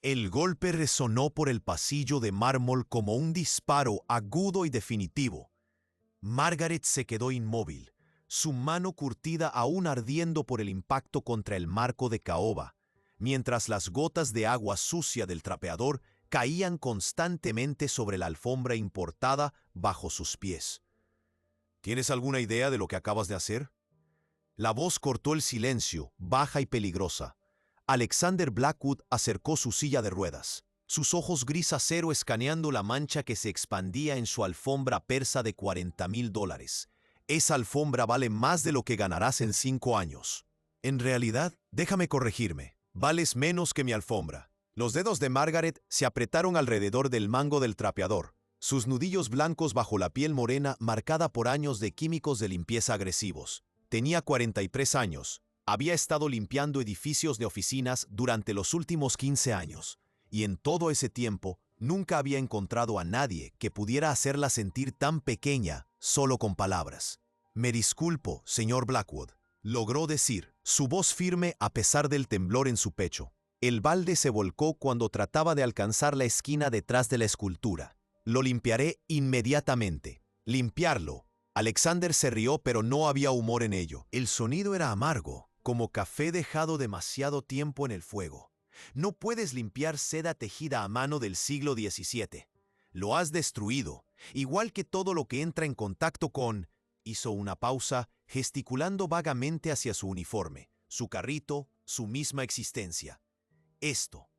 El golpe resonó por el pasillo de mármol como un disparo agudo y definitivo. Margaret se quedó inmóvil, su mano curtida aún ardiendo por el impacto contra el marco de caoba, mientras las gotas de agua sucia del trapeador caían constantemente sobre la alfombra importada bajo sus pies. ¿Tienes alguna idea de lo que acabas de hacer? La voz cortó el silencio, baja y peligrosa. Alexander Blackwood acercó su silla de ruedas, sus ojos gris acero escaneando la mancha que se expandía en su alfombra persa de $40,000. Esa alfombra vale más de lo que ganarás en 5 años. En realidad, déjame corregirme, vales menos que mi alfombra. Los dedos de Margaret se apretaron alrededor del mango del trapeador, sus nudillos blancos bajo la piel morena marcada por años de químicos de limpieza agresivos. Tenía 43 años. Había estado limpiando edificios de oficinas durante los últimos 15 años, y en todo ese tiempo nunca había encontrado a nadie que pudiera hacerla sentir tan pequeña solo con palabras. «Me disculpo, señor Blackwood», logró decir, su voz firme a pesar del temblor en su pecho. El balde se volcó cuando trataba de alcanzar la esquina detrás de la escultura. «Lo limpiaré inmediatamente». Limpiarlo. Alexander se rió, pero no había humor en ello. El sonido era amargo, como café dejado demasiado tiempo en el fuego. No puedes limpiar seda tejida a mano del siglo XVII. Lo has destruido, igual que todo lo que entra en contacto con... Hizo una pausa, gesticulando vagamente hacia su uniforme, su carrito, su misma existencia. Esto.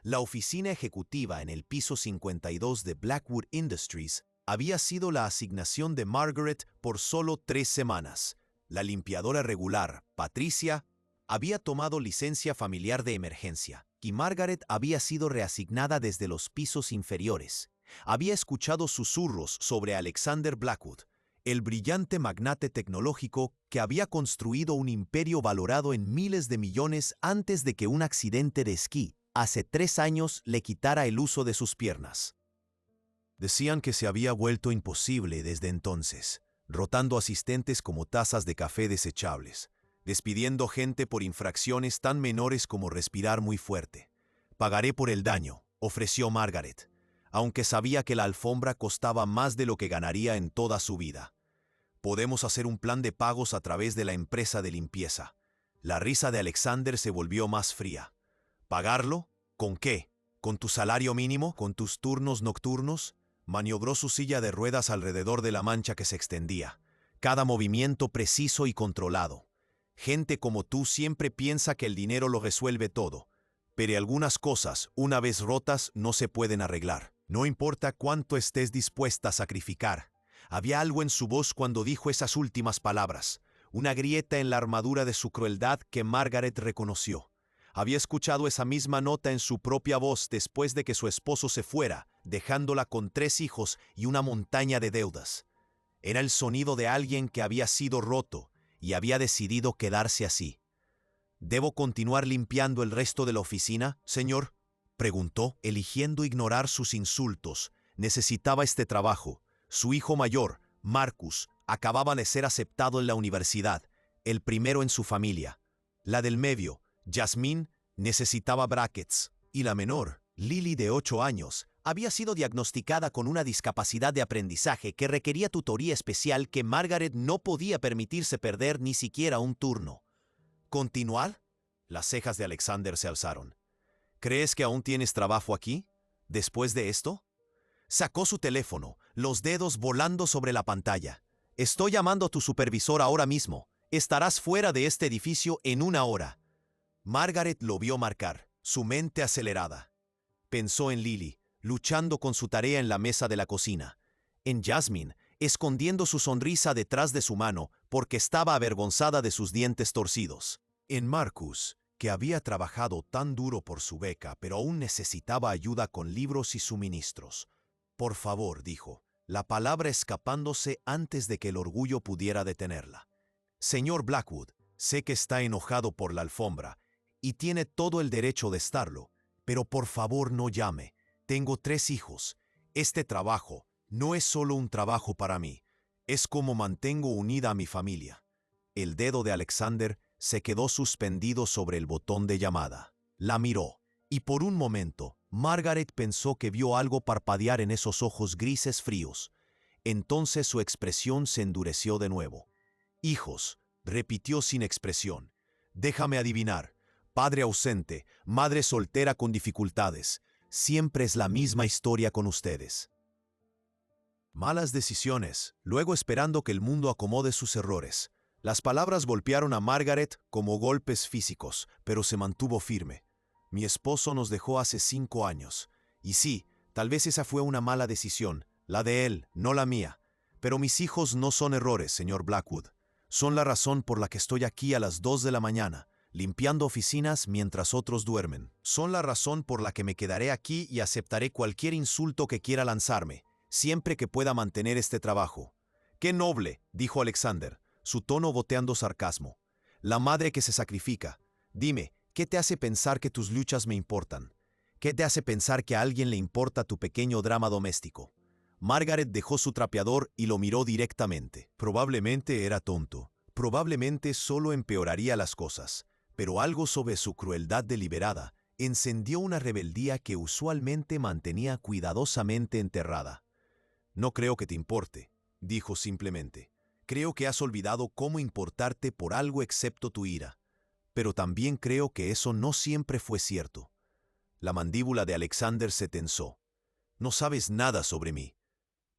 La oficina ejecutiva en el piso 52 de Blackwood Industries había sido la asignación de Margaret por solo 3 semanas. La limpiadora regular, Patricia, había tomado licencia familiar de emergencia, y Margaret había sido reasignada desde los pisos inferiores. Había escuchado susurros sobre Alexander Blackwood, el brillante magnate tecnológico que había construido un imperio valorado en miles de millones antes de que un accidente de esquí, hace 3 años, le quitara el uso de sus piernas. Decían que se había vuelto imposible desde entonces, rotando asistentes como tazas de café desechables, despidiendo gente por infracciones tan menores como respirar muy fuerte. «Pagaré por el daño», ofreció Margaret, aunque sabía que la alfombra costaba más de lo que ganaría en toda su vida. «Podemos hacer un plan de pagos a través de la empresa de limpieza». La risa de Alexander se volvió más fría. «¿Pagarlo? ¿Con qué? ¿Con tu salario mínimo? ¿Con tus turnos nocturnos?» Maniobró su silla de ruedas alrededor de la mancha que se extendía. Cada movimiento preciso y controlado. Gente como tú siempre piensa que el dinero lo resuelve todo, pero algunas cosas, una vez rotas, no se pueden arreglar. No importa cuánto estés dispuesta a sacrificar. Había algo en su voz cuando dijo esas últimas palabras, una grieta en la armadura de su crueldad que Margaret reconoció. Había escuchado esa misma nota en su propia voz después de que su esposo se fuera, dejándola con 3 hijos y una montaña de deudas. Era el sonido de alguien que había sido roto y había decidido quedarse así. «¿Debo continuar limpiando el resto de la oficina, señor?», preguntó, eligiendo ignorar sus insultos. Necesitaba este trabajo. Su hijo mayor, Marcus, acababa de ser aceptado en la universidad, el primero en su familia. La del medio, Jasmine, necesitaba brackets, y la menor, Lily, de 8 años, había sido diagnosticada con una discapacidad de aprendizaje que requería tutoría especial que Margaret no podía permitirse perder ni siquiera un turno. «¿Continuar?». Las cejas de Alexander se alzaron. «¿Crees que aún tienes trabajo aquí? ¿Después de esto?». Sacó su teléfono, los dedos volando sobre la pantalla. «Estoy llamando a tu supervisor ahora mismo. Estarás fuera de este edificio en 1 hora». Margaret lo vio marcar, su mente acelerada. Pensó en Lily, luchando con su tarea en la mesa de la cocina. En Jasmine, escondiendo su sonrisa detrás de su mano porque estaba avergonzada de sus dientes torcidos. En Marcus, que había trabajado tan duro por su beca, pero aún necesitaba ayuda con libros y suministros. «Por favor», dijo, la palabra escapándose antes de que el orgullo pudiera detenerla. «Señor Blackwood, sé que está enojado por la alfombra, y tiene todo el derecho de estarlo, pero por favor no llame. Tengo 3 hijos. Este trabajo no es solo un trabajo para mí, es como mantengo unida a mi familia». El dedo de Alexander se quedó suspendido sobre el botón de llamada. La miró, Y por un momento, Margaret pensó que vio algo parpadear en esos ojos grises fríos. Entonces su expresión se endureció de nuevo. Hijos, repitió sin expresión. Déjame adivinar. Padre ausente, madre soltera con dificultades. Siempre es la misma historia con ustedes. Malas decisiones, luego esperando que el mundo acomode sus errores. Las palabras golpearon a Margaret como golpes físicos, pero se mantuvo firme. Mi esposo nos dejó hace 5 años. Y sí, tal vez esa fue una mala decisión, la de él, no la mía. Pero mis hijos no son errores, señor Blackwood. Son la razón por la que estoy aquí a las 2 de la mañana, limpiando oficinas mientras otros duermen. Son la razón por la que me quedaré aquí y aceptaré cualquier insulto que quiera lanzarme, siempre que pueda mantener este trabajo. ¡Qué noble!, dijo Alexander, su tono boteando sarcasmo. La madre que se sacrifica. Dime, ¿qué te hace pensar que tus luchas me importan? ¿Qué te hace pensar que a alguien le importa tu pequeño drama doméstico? Margaret dejó su trapeador y lo miró directamente. Probablemente era tonto. Probablemente solo empeoraría las cosas. Pero algo sobre su crueldad deliberada encendió una rebeldía que usualmente mantenía cuidadosamente enterrada. No creo que te importe, dijo simplemente. Creo que has olvidado cómo importarte por algo excepto tu ira. Pero también creo que eso no siempre fue cierto. La mandíbula de Alexander se tensó. No sabes nada sobre mí.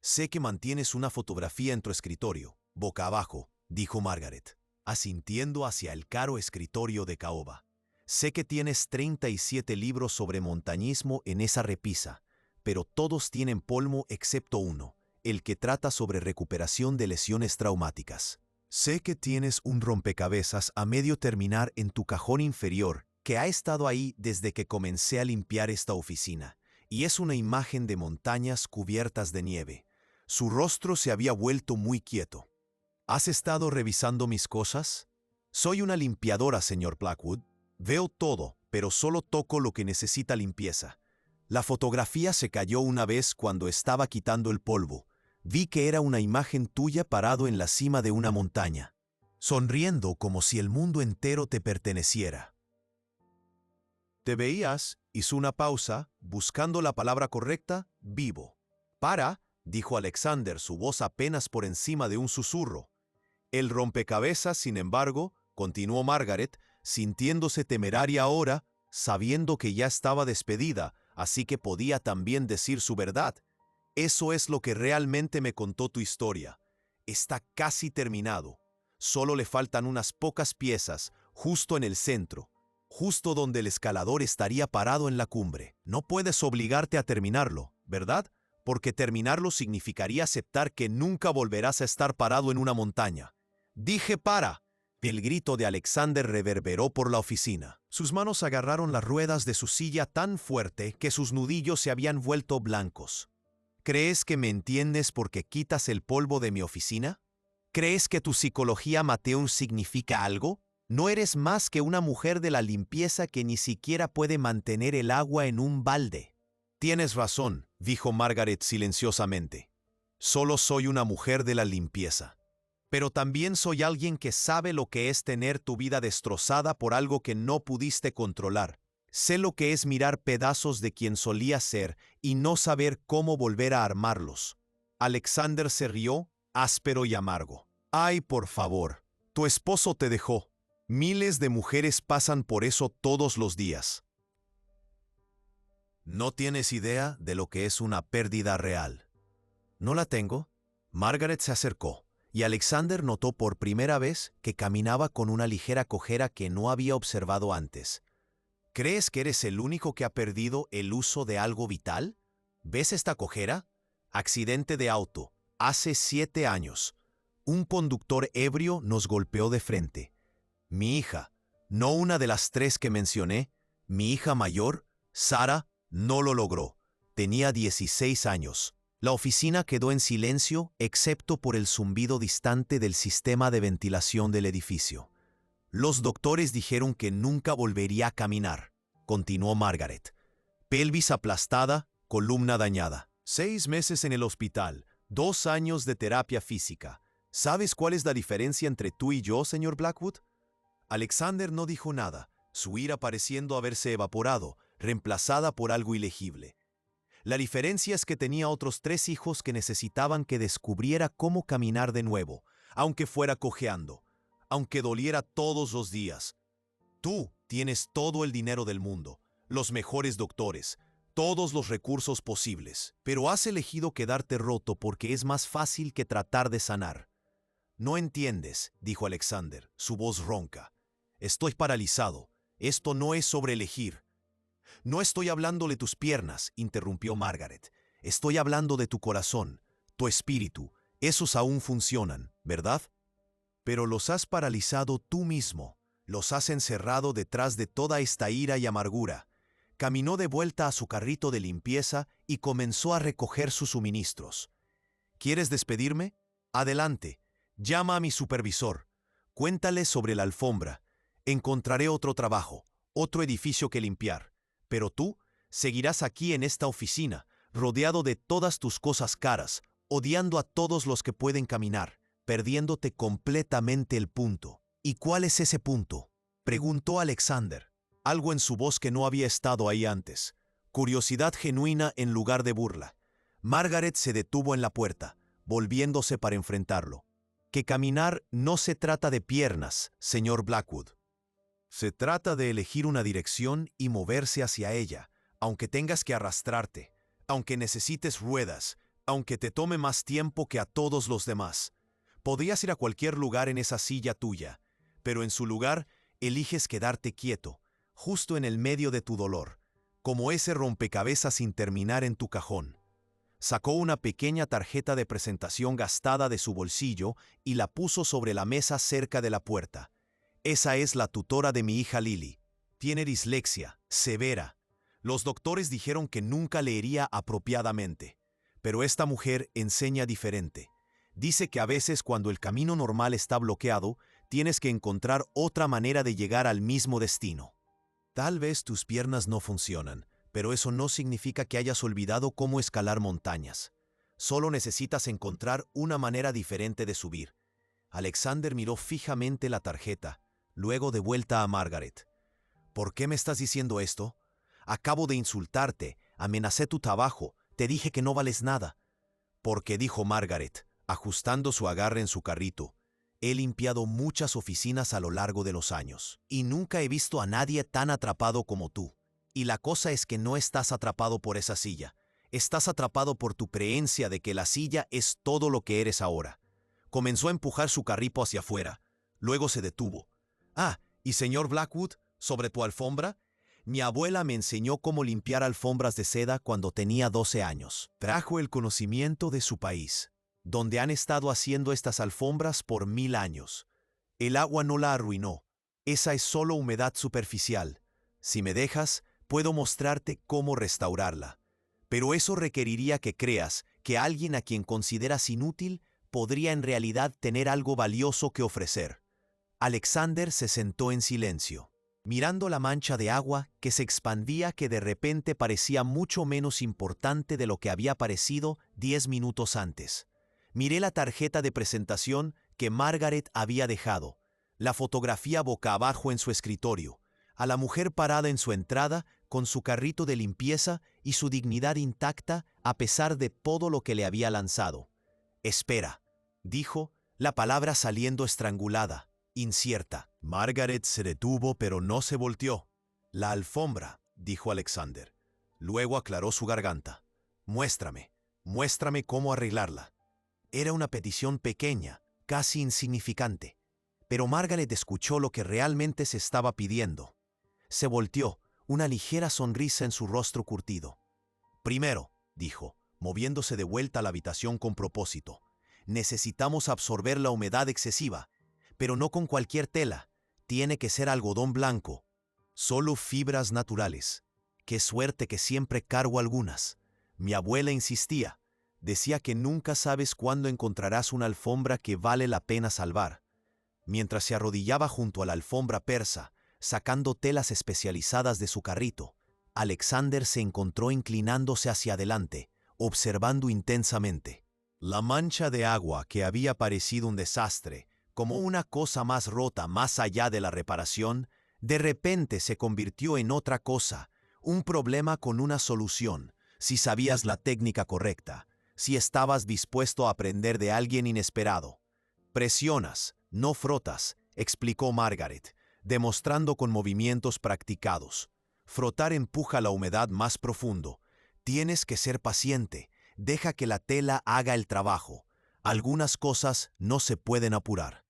Sé que mantienes una fotografía en tu escritorio, boca abajo, dijo Margaret, asintiendo hacia el caro escritorio de caoba. Sé que tienes 37 libros sobre montañismo en esa repisa, pero todos tienen polvo excepto uno, el que trata sobre recuperación de lesiones traumáticas. Sé que tienes un rompecabezas a medio terminar en tu cajón inferior que ha estado ahí desde que comencé a limpiar esta oficina, y es una imagen de montañas cubiertas de nieve. Su rostro se había vuelto muy quieto. ¿Has estado revisando mis cosas? Soy una limpiadora, señor Blackwood. Veo todo, pero solo toco lo que necesita limpieza. La fotografía se cayó una vez cuando estaba quitando el polvo. Vi que era una imagen tuya parado en la cima de una montaña, sonriendo como si el mundo entero te perteneciera. Te veías, hizo una pausa, buscando la palabra correcta, vivo. Para, dijo Alexander, su voz apenas por encima de un susurro. El rompecabezas, sin embargo, continuó Margaret, sintiéndose temeraria ahora, sabiendo que ya estaba despedida, así que podía también decir su verdad. Eso es lo que realmente me contó tu historia. Está casi terminado. Solo le faltan unas pocas piezas, justo en el centro, justo donde el escalador estaría parado en la cumbre. No puedes obligarte a terminarlo, ¿verdad? Porque terminarlo significaría aceptar que nunca volverás a estar parado en una montaña. Dije para. El grito de Alexander reverberó por la oficina. Sus manos agarraron las ruedas de su silla tan fuerte que sus nudillos se habían vuelto blancos. ¿Crees que me entiendes porque quitas el polvo de mi oficina? ¿Crees que tu psicología Mateus significa algo? No eres más que una mujer de la limpieza que ni siquiera puede mantener el agua en un balde. Tienes razón, dijo Margaret silenciosamente. Solo soy una mujer de la limpieza. Pero también soy alguien que sabe lo que es tener tu vida destrozada por algo que no pudiste controlar. Sé lo que es mirar pedazos de quien solía ser y no saber cómo volver a armarlos. Alexander se rió, áspero y amargo. Ay, por favor, tu esposo te dejó. Miles de mujeres pasan por eso todos los días. No tienes idea de lo que es una pérdida real. ¿No la tengo? Margaret se acercó, y Alexander notó por primera vez que caminaba con una ligera cojera que no había observado antes. ¿Crees que eres el único que ha perdido el uso de algo vital? ¿Ves esta cojera? Accidente de auto, hace 7 años. Un conductor ebrio nos golpeó de frente. Mi hija, no una de las 3 que mencioné, mi hija mayor, Sara, no lo logró. Tenía 16 años. La oficina quedó en silencio excepto por el zumbido distante del sistema de ventilación del edificio. Los doctores dijeron que nunca volvería a caminar, continuó Margaret. Pelvis aplastada, columna dañada. 6 meses en el hospital, 2 años de terapia física. ¿Sabes cuál es la diferencia entre tú y yo, señor Blackwood? Alexander no dijo nada, su ira pareciendo haberse evaporado, reemplazada por algo ilegible. La diferencia es que tenía otros 3 hijos que necesitaban que descubriera cómo caminar de nuevo, aunque fuera cojeando, aunque doliera todos los días. Tú tienes todo el dinero del mundo, los mejores doctores, todos los recursos posibles, pero has elegido quedarte roto porque es más fácil que tratar de sanar. No entiendes, dijo Alexander, su voz ronca. Estoy paralizado. Esto no es sobre elegir. No estoy hablando de tus piernas, interrumpió Margaret. Estoy hablando de tu corazón, tu espíritu. Esos aún funcionan, ¿verdad? Pero los has paralizado tú mismo. Los has encerrado detrás de toda esta ira y amargura. Caminó de vuelta a su carrito de limpieza y comenzó a recoger sus suministros. ¿Quieres despedirme? Adelante. Llama a mi supervisor. Cuéntale sobre la alfombra. Encontraré otro trabajo, otro edificio que limpiar. Pero tú seguirás aquí en esta oficina, rodeado de todas tus cosas caras, odiando a todos los que pueden caminar, perdiéndote completamente el punto. ¿Y cuál es ese punto?, preguntó Alexander, algo en su voz que no había estado ahí antes. Curiosidad genuina en lugar de burla. Margaret se detuvo en la puerta, volviéndose para enfrentarlo. Que caminar no se trata de piernas, señor Blackwood. Se trata de elegir una dirección y moverse hacia ella, aunque tengas que arrastrarte, aunque necesites ruedas, aunque te tome más tiempo que a todos los demás. Podrías ir a cualquier lugar en esa silla tuya, pero en su lugar eliges quedarte quieto, justo en el medio de tu dolor, como ese rompecabezas sin terminar en tu cajón. Sacó una pequeña tarjeta de presentación gastada de su bolsillo y la puso sobre la mesa cerca de la puerta. Esa es la tutora de mi hija Lily. Tiene dislexia, severa. Los doctores dijeron que nunca leería apropiadamente, pero esta mujer enseña diferente. Dice que a veces cuando el camino normal está bloqueado, tienes que encontrar otra manera de llegar al mismo destino. Tal vez tus piernas no funcionan, pero eso no significa que hayas olvidado cómo escalar montañas. Solo necesitas encontrar una manera diferente de subir. Alexander miró fijamente la tarjeta, luego de vuelta a Margaret. ¿Por qué me estás diciendo esto? Acabo de insultarte, amenacé tu trabajo, te dije que no vales nada. Porque, dijo Margaret, ajustando su agarre en su carrito, he limpiado muchas oficinas a lo largo de los años, y nunca he visto a nadie tan atrapado como tú. Y la cosa es que no estás atrapado por esa silla. Estás atrapado por tu creencia de que la silla es todo lo que eres ahora. Comenzó a empujar su carripo hacia afuera. Luego se detuvo. Ah, y señor Blackwood, sobre tu alfombra. Mi abuela me enseñó cómo limpiar alfombras de seda cuando tenía 12 años. Trajo el conocimiento de su país, donde han estado haciendo estas alfombras por 1000 años. El agua no la arruinó. Esa es solo humedad superficial. Si me dejas, puedo mostrarte cómo restaurarla. Pero eso requeriría que creas que alguien a quien consideras inútil podría en realidad tener algo valioso que ofrecer. Alexander se sentó en silencio, mirando la mancha de agua que se expandía, que de repente parecía mucho menos importante de lo que había parecido 10 minutos antes. Miré la tarjeta de presentación que Margaret había dejado, la fotografía boca abajo en su escritorio, a la mujer parada en su entrada con su carrito de limpieza y su dignidad intacta a pesar de todo lo que le había lanzado. Espera, dijo, la palabra saliendo estrangulada, incierta. Margaret se detuvo pero no se volteó. La alfombra, dijo Alexander. Luego aclaró su garganta. Muéstrame cómo arreglarla. Era una petición pequeña, casi insignificante. Pero Margaret escuchó lo que realmente se estaba pidiendo. Se volteó, una ligera sonrisa en su rostro curtido. Primero, dijo, moviéndose de vuelta a la habitación con propósito, necesitamos absorber la humedad excesiva, pero no con cualquier tela. Tiene que ser algodón blanco. Solo fibras naturales. Qué suerte que siempre cargo algunas. Mi abuela insistía. Decía que nunca sabes cuándo encontrarás una alfombra que vale la pena salvar. Mientras se arrodillaba junto a la alfombra persa, sacando telas especializadas de su carrito, Alexander se encontró inclinándose hacia adelante, observando intensamente. La mancha de agua, que había parecido un desastre, como una cosa más rota más allá de la reparación, de repente se convirtió en otra cosa, Un problema con una solución, si sabías la técnica correcta, si estabas dispuesto a aprender de alguien inesperado. Presionas, no frotas, explicó Margaret, demostrando con movimientos practicados. Frotar empuja la humedad más profundo. Tienes que ser paciente. Deja que la tela haga el trabajo. Algunas cosas no se pueden apurar.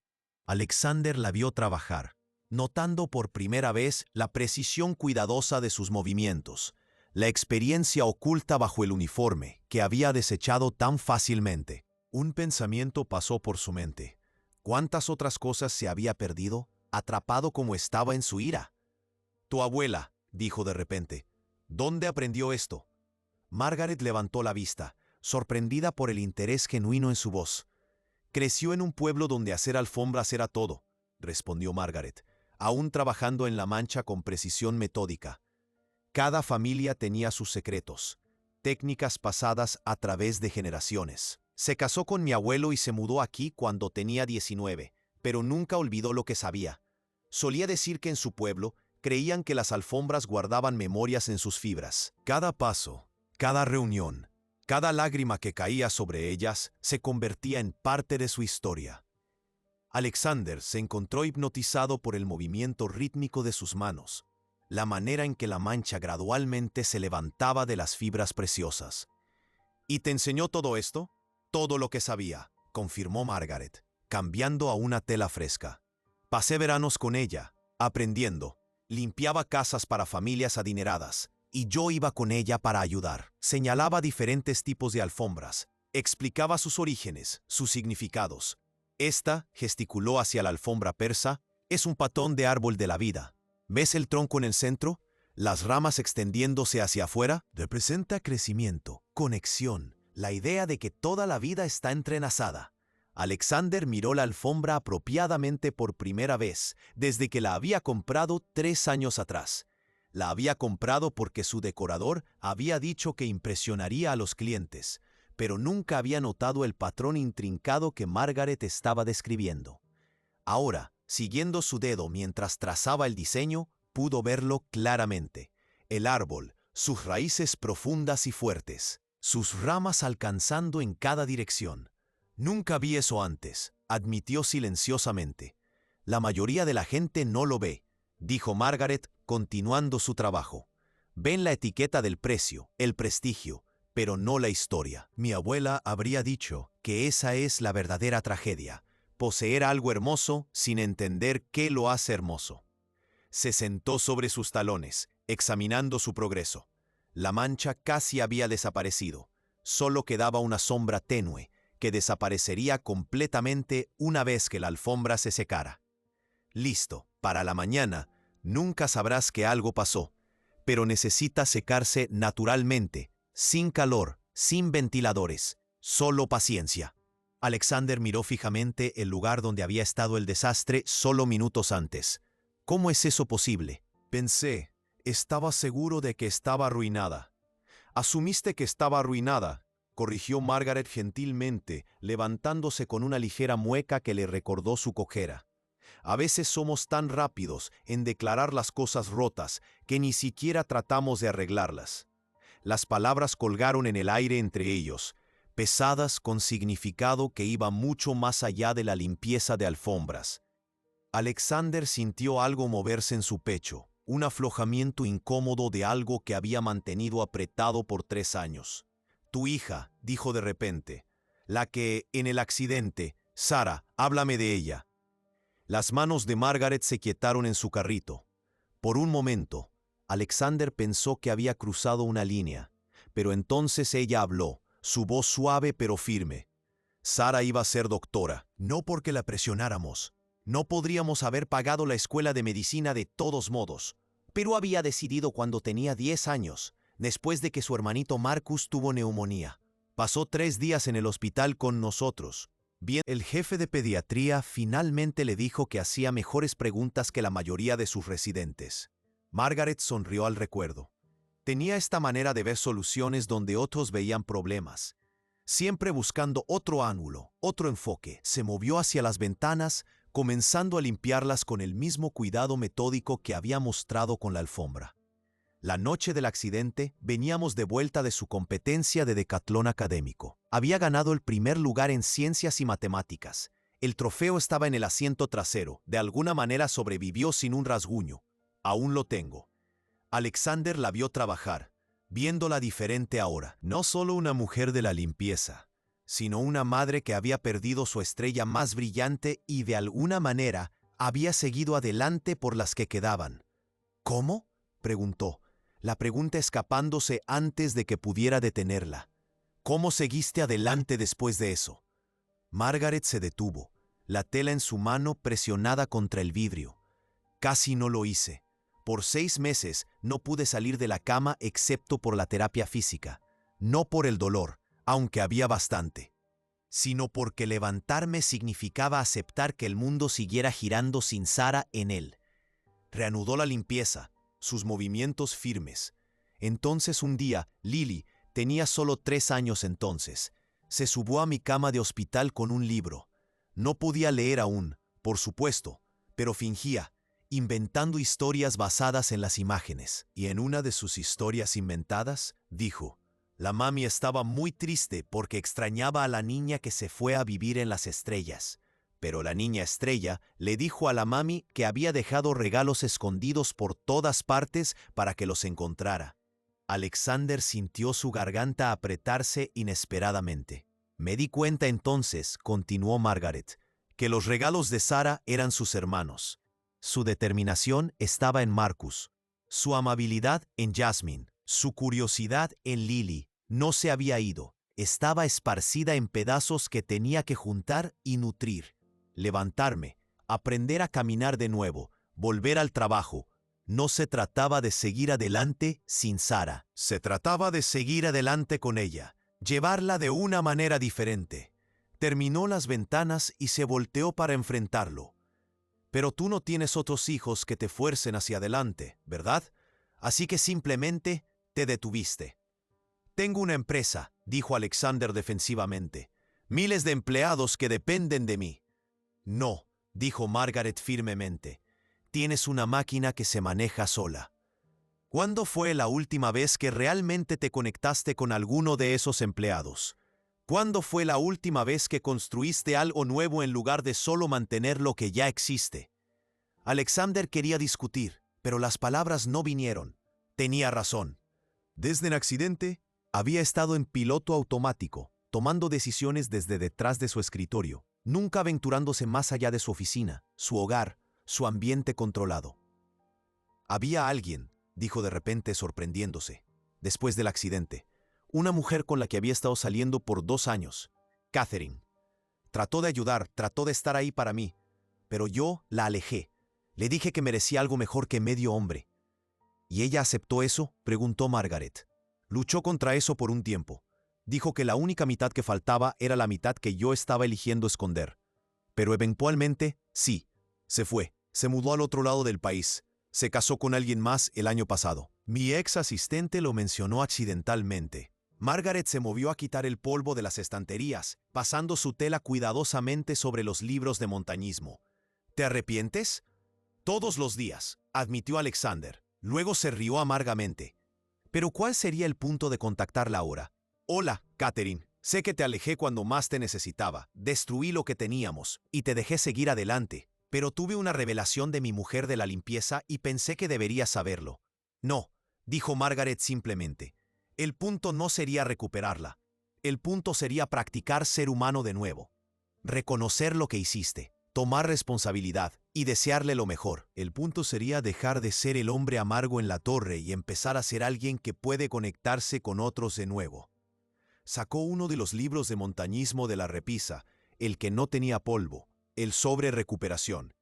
Alexander la vio trabajar, notando por primera vez la precisión cuidadosa de sus movimientos, la experiencia oculta bajo el uniforme que había desechado tan fácilmente. Un pensamiento pasó por su mente. ¿Cuántas otras cosas se había perdido, atrapado como estaba en su ira? «Tu abuela», dijo de repente. «¿Dónde aprendió esto?» Margaret levantó la vista, sorprendida por el interés genuino en su voz. «Creció en un pueblo donde hacer alfombras era todo», respondió Margaret, aún trabajando en La Mancha con precisión metódica. Cada familia tenía sus secretos, técnicas pasadas a través de generaciones. Se casó con mi abuelo y se mudó aquí cuando tenía 19, pero nunca olvidó lo que sabía. Solía decir que en su pueblo creían que las alfombras guardaban memorias en sus fibras. Cada paso, cada reunión, cada lágrima que caía sobre ellas se convertía en parte de su historia. Alexander se encontró hipnotizado por el movimiento rítmico de sus manos, la manera en que la mancha gradualmente se levantaba de las fibras preciosas. «¿Y te enseñó todo esto?» «Todo lo que sabía», confirmó Margaret, cambiando a una tela fresca. «Pasé veranos con ella, aprendiendo. Limpiaba casas para familias adineradas, y yo iba con ella para ayudar. Señalaba diferentes tipos de alfombras, explicaba sus orígenes, sus significados. Esta», gesticuló hacia la alfombra persa, «es un patón de árbol de la vida. ¿Ves el tronco en el centro? Las ramas extendiéndose hacia afuera. Representa crecimiento, conexión, la idea de que toda la vida está entrelazada». Alexander miró la alfombra apropiadamente por primera vez desde que la había comprado 3 años atrás. La había comprado porque su decorador había dicho que impresionaría a los clientes, pero nunca había notado el patrón intrincado que Margaret estaba describiendo. Ahora, siguiendo su dedo mientras trazaba el diseño, pudo verlo claramente. El árbol, sus raíces profundas y fuertes, sus ramas alcanzando en cada dirección. «Nunca vi eso antes», admitió silenciosamente. «La mayoría de la gente no lo ve», dijo Margaret, continuando su trabajo. «Ven la etiqueta del precio, el prestigio, pero no la historia. Mi abuela habría dicho que esa es la verdadera tragedia, poseer algo hermoso sin entender qué lo hace hermoso». Se sentó sobre sus talones, examinando su progreso. La mancha casi había desaparecido. Solo quedaba una sombra tenue, que desaparecería completamente una vez que la alfombra se secara. «Listo, para la mañana, nunca sabrás que algo pasó, pero necesita secarse naturalmente, sin calor, sin ventiladores, solo paciencia». Alexander miró fijamente el lugar donde había estado el desastre solo minutos antes. «¿Cómo es eso posible?», pensé. «Estaba seguro de que estaba arruinada». «Asumiste que estaba arruinada», corrigió Margaret gentilmente, levantándose con una ligera mueca que le recordó su cojera. «A veces somos tan rápidos en declarar las cosas rotas que ni siquiera tratamos de arreglarlas». Las palabras colgaron en el aire entre ellos, pesadas con significado que iba mucho más allá de la limpieza de alfombras. Alexander sintió algo moverse en su pecho, un aflojamiento incómodo de algo que había mantenido apretado por 3 años. «Tu hija», dijo de repente, «la que, en el accidente, Sara, háblame de ella». Las manos de Margaret se quietaron en su carrito. Por un momento, Alexander pensó que había cruzado una línea, pero entonces ella habló, su voz suave pero firme. Sara iba a ser doctora, no porque la presionáramos. No podríamos haber pagado la escuela de medicina de todos modos, pero había decidido cuando tenía 10 años, después de que su hermanito Marcus tuvo neumonía. Pasó 3 días en el hospital con nosotros. Bien, el jefe de pediatría finalmente le dijo que hacía mejores preguntas que la mayoría de sus residentes. Margaret sonrió al recuerdo. Tenía esta manera de ver soluciones donde otros veían problemas. Siempre buscando otro ángulo, otro enfoque, se movió hacia las ventanas, comenzando a limpiarlas con el mismo cuidado metódico que había mostrado con la alfombra. La noche del accidente, veníamos de vuelta de su competencia de decatlón académico. Había ganado el primer lugar en ciencias y matemáticas. El trofeo estaba en el asiento trasero. De alguna manera sobrevivió sin un rasguño. Aún lo tengo. Alexander la vio trabajar, viéndola diferente ahora. No solo una mujer de la limpieza, sino una madre que había perdido su estrella más brillante y de alguna manera había seguido adelante por las que quedaban. ¿Cómo?, preguntó, la pregunta escapándose antes de que pudiera detenerla. ¿Cómo seguiste adelante después de eso? Margaret se detuvo, la tela en su mano presionada contra el vidrio. Casi no lo hice. Por 6 meses no pude salir de la cama excepto por la terapia física. No por el dolor, aunque había bastante, sino porque levantarme significaba aceptar que el mundo siguiera girando sin Sara en él. Reanudó la limpieza, sus movimientos firmes. Entonces un día, Lily, tenía solo 3 años entonces, se subió a mi cama de hospital con un libro. No podía leer aún, por supuesto, pero fingía, inventando historias basadas en las imágenes. Y en una de sus historias inventadas, dijo, la mami estaba muy triste porque extrañaba a la niña que se fue a vivir en las estrellas. Pero la niña estrella le dijo a la mami que había dejado regalos escondidos por todas partes para que los encontrara. Alexander sintió su garganta apretarse inesperadamente. Me di cuenta entonces, continuó Margaret, que los regalos de Sara eran sus hermanos. Su determinación estaba en Marcus, su amabilidad en Jasmine, su curiosidad en Lily. No se había ido, estaba esparcida en pedazos que tenía que juntar y nutrir. Levantarme, aprender a caminar de nuevo, volver al trabajo. No se trataba de seguir adelante sin Sara, se trataba de seguir adelante con ella, llevarla de una manera diferente. Terminó las ventanas y se volteó para enfrentarlo. Pero tú no tienes otros hijos que te fuercen hacia adelante, ¿verdad? Así que simplemente te detuviste. Tengo una empresa, dijo Alexander defensivamente. Miles de empleados que dependen de mí. No, dijo Margaret firmemente. Tienes una máquina que se maneja sola. ¿Cuándo fue la última vez que realmente te conectaste con alguno de esos empleados? ¿Cuándo fue la última vez que construiste algo nuevo en lugar de solo mantener lo que ya existe? Alexander quería discutir, pero las palabras no vinieron. Tenía razón. Desde el accidente, había estado en piloto automático, tomando decisiones desde detrás de su escritorio, nunca aventurándose más allá de su oficina, su hogar, su ambiente controlado. Había alguien, dijo de repente sorprendiéndose, después del accidente, una mujer con la que había estado saliendo por 2 años, Catherine. Trató de ayudar, trató de estar ahí para mí, pero yo la alejé. Le dije que merecía algo mejor que medio hombre. ¿Y ella aceptó eso?, preguntó Margaret. Luchó contra eso por un tiempo. Dijo que la única mitad que faltaba era la mitad que yo estaba eligiendo esconder. Pero eventualmente, sí, se fue. Se mudó al otro lado del país. Se casó con alguien más el año pasado. Mi ex asistente lo mencionó accidentalmente. Margaret se movió a quitar el polvo de las estanterías, pasando su tela cuidadosamente sobre los libros de montañismo. ¿Te arrepientes? Todos los días, admitió Alexander. Luego se rió amargamente. ¿Pero cuál sería el punto de contactarla ahora? Hola, Catherine. Sé que te alejé cuando más te necesitaba. Destruí lo que teníamos y te dejé seguir adelante. Pero tuve una revelación de mi mujer de la limpieza y pensé que deberías saberlo. No, dijo Margaret simplemente. El punto no sería recuperarla. El punto sería practicar ser humano de nuevo. Reconocer lo que hiciste. Tomar responsabilidad y desearle lo mejor. El punto sería dejar de ser el hombre amargo en la torre y empezar a ser alguien que puede conectarse con otros de nuevo. Sacó uno de los libros de montañismo de la repisa, el que no tenía polvo, el sobre recuperación.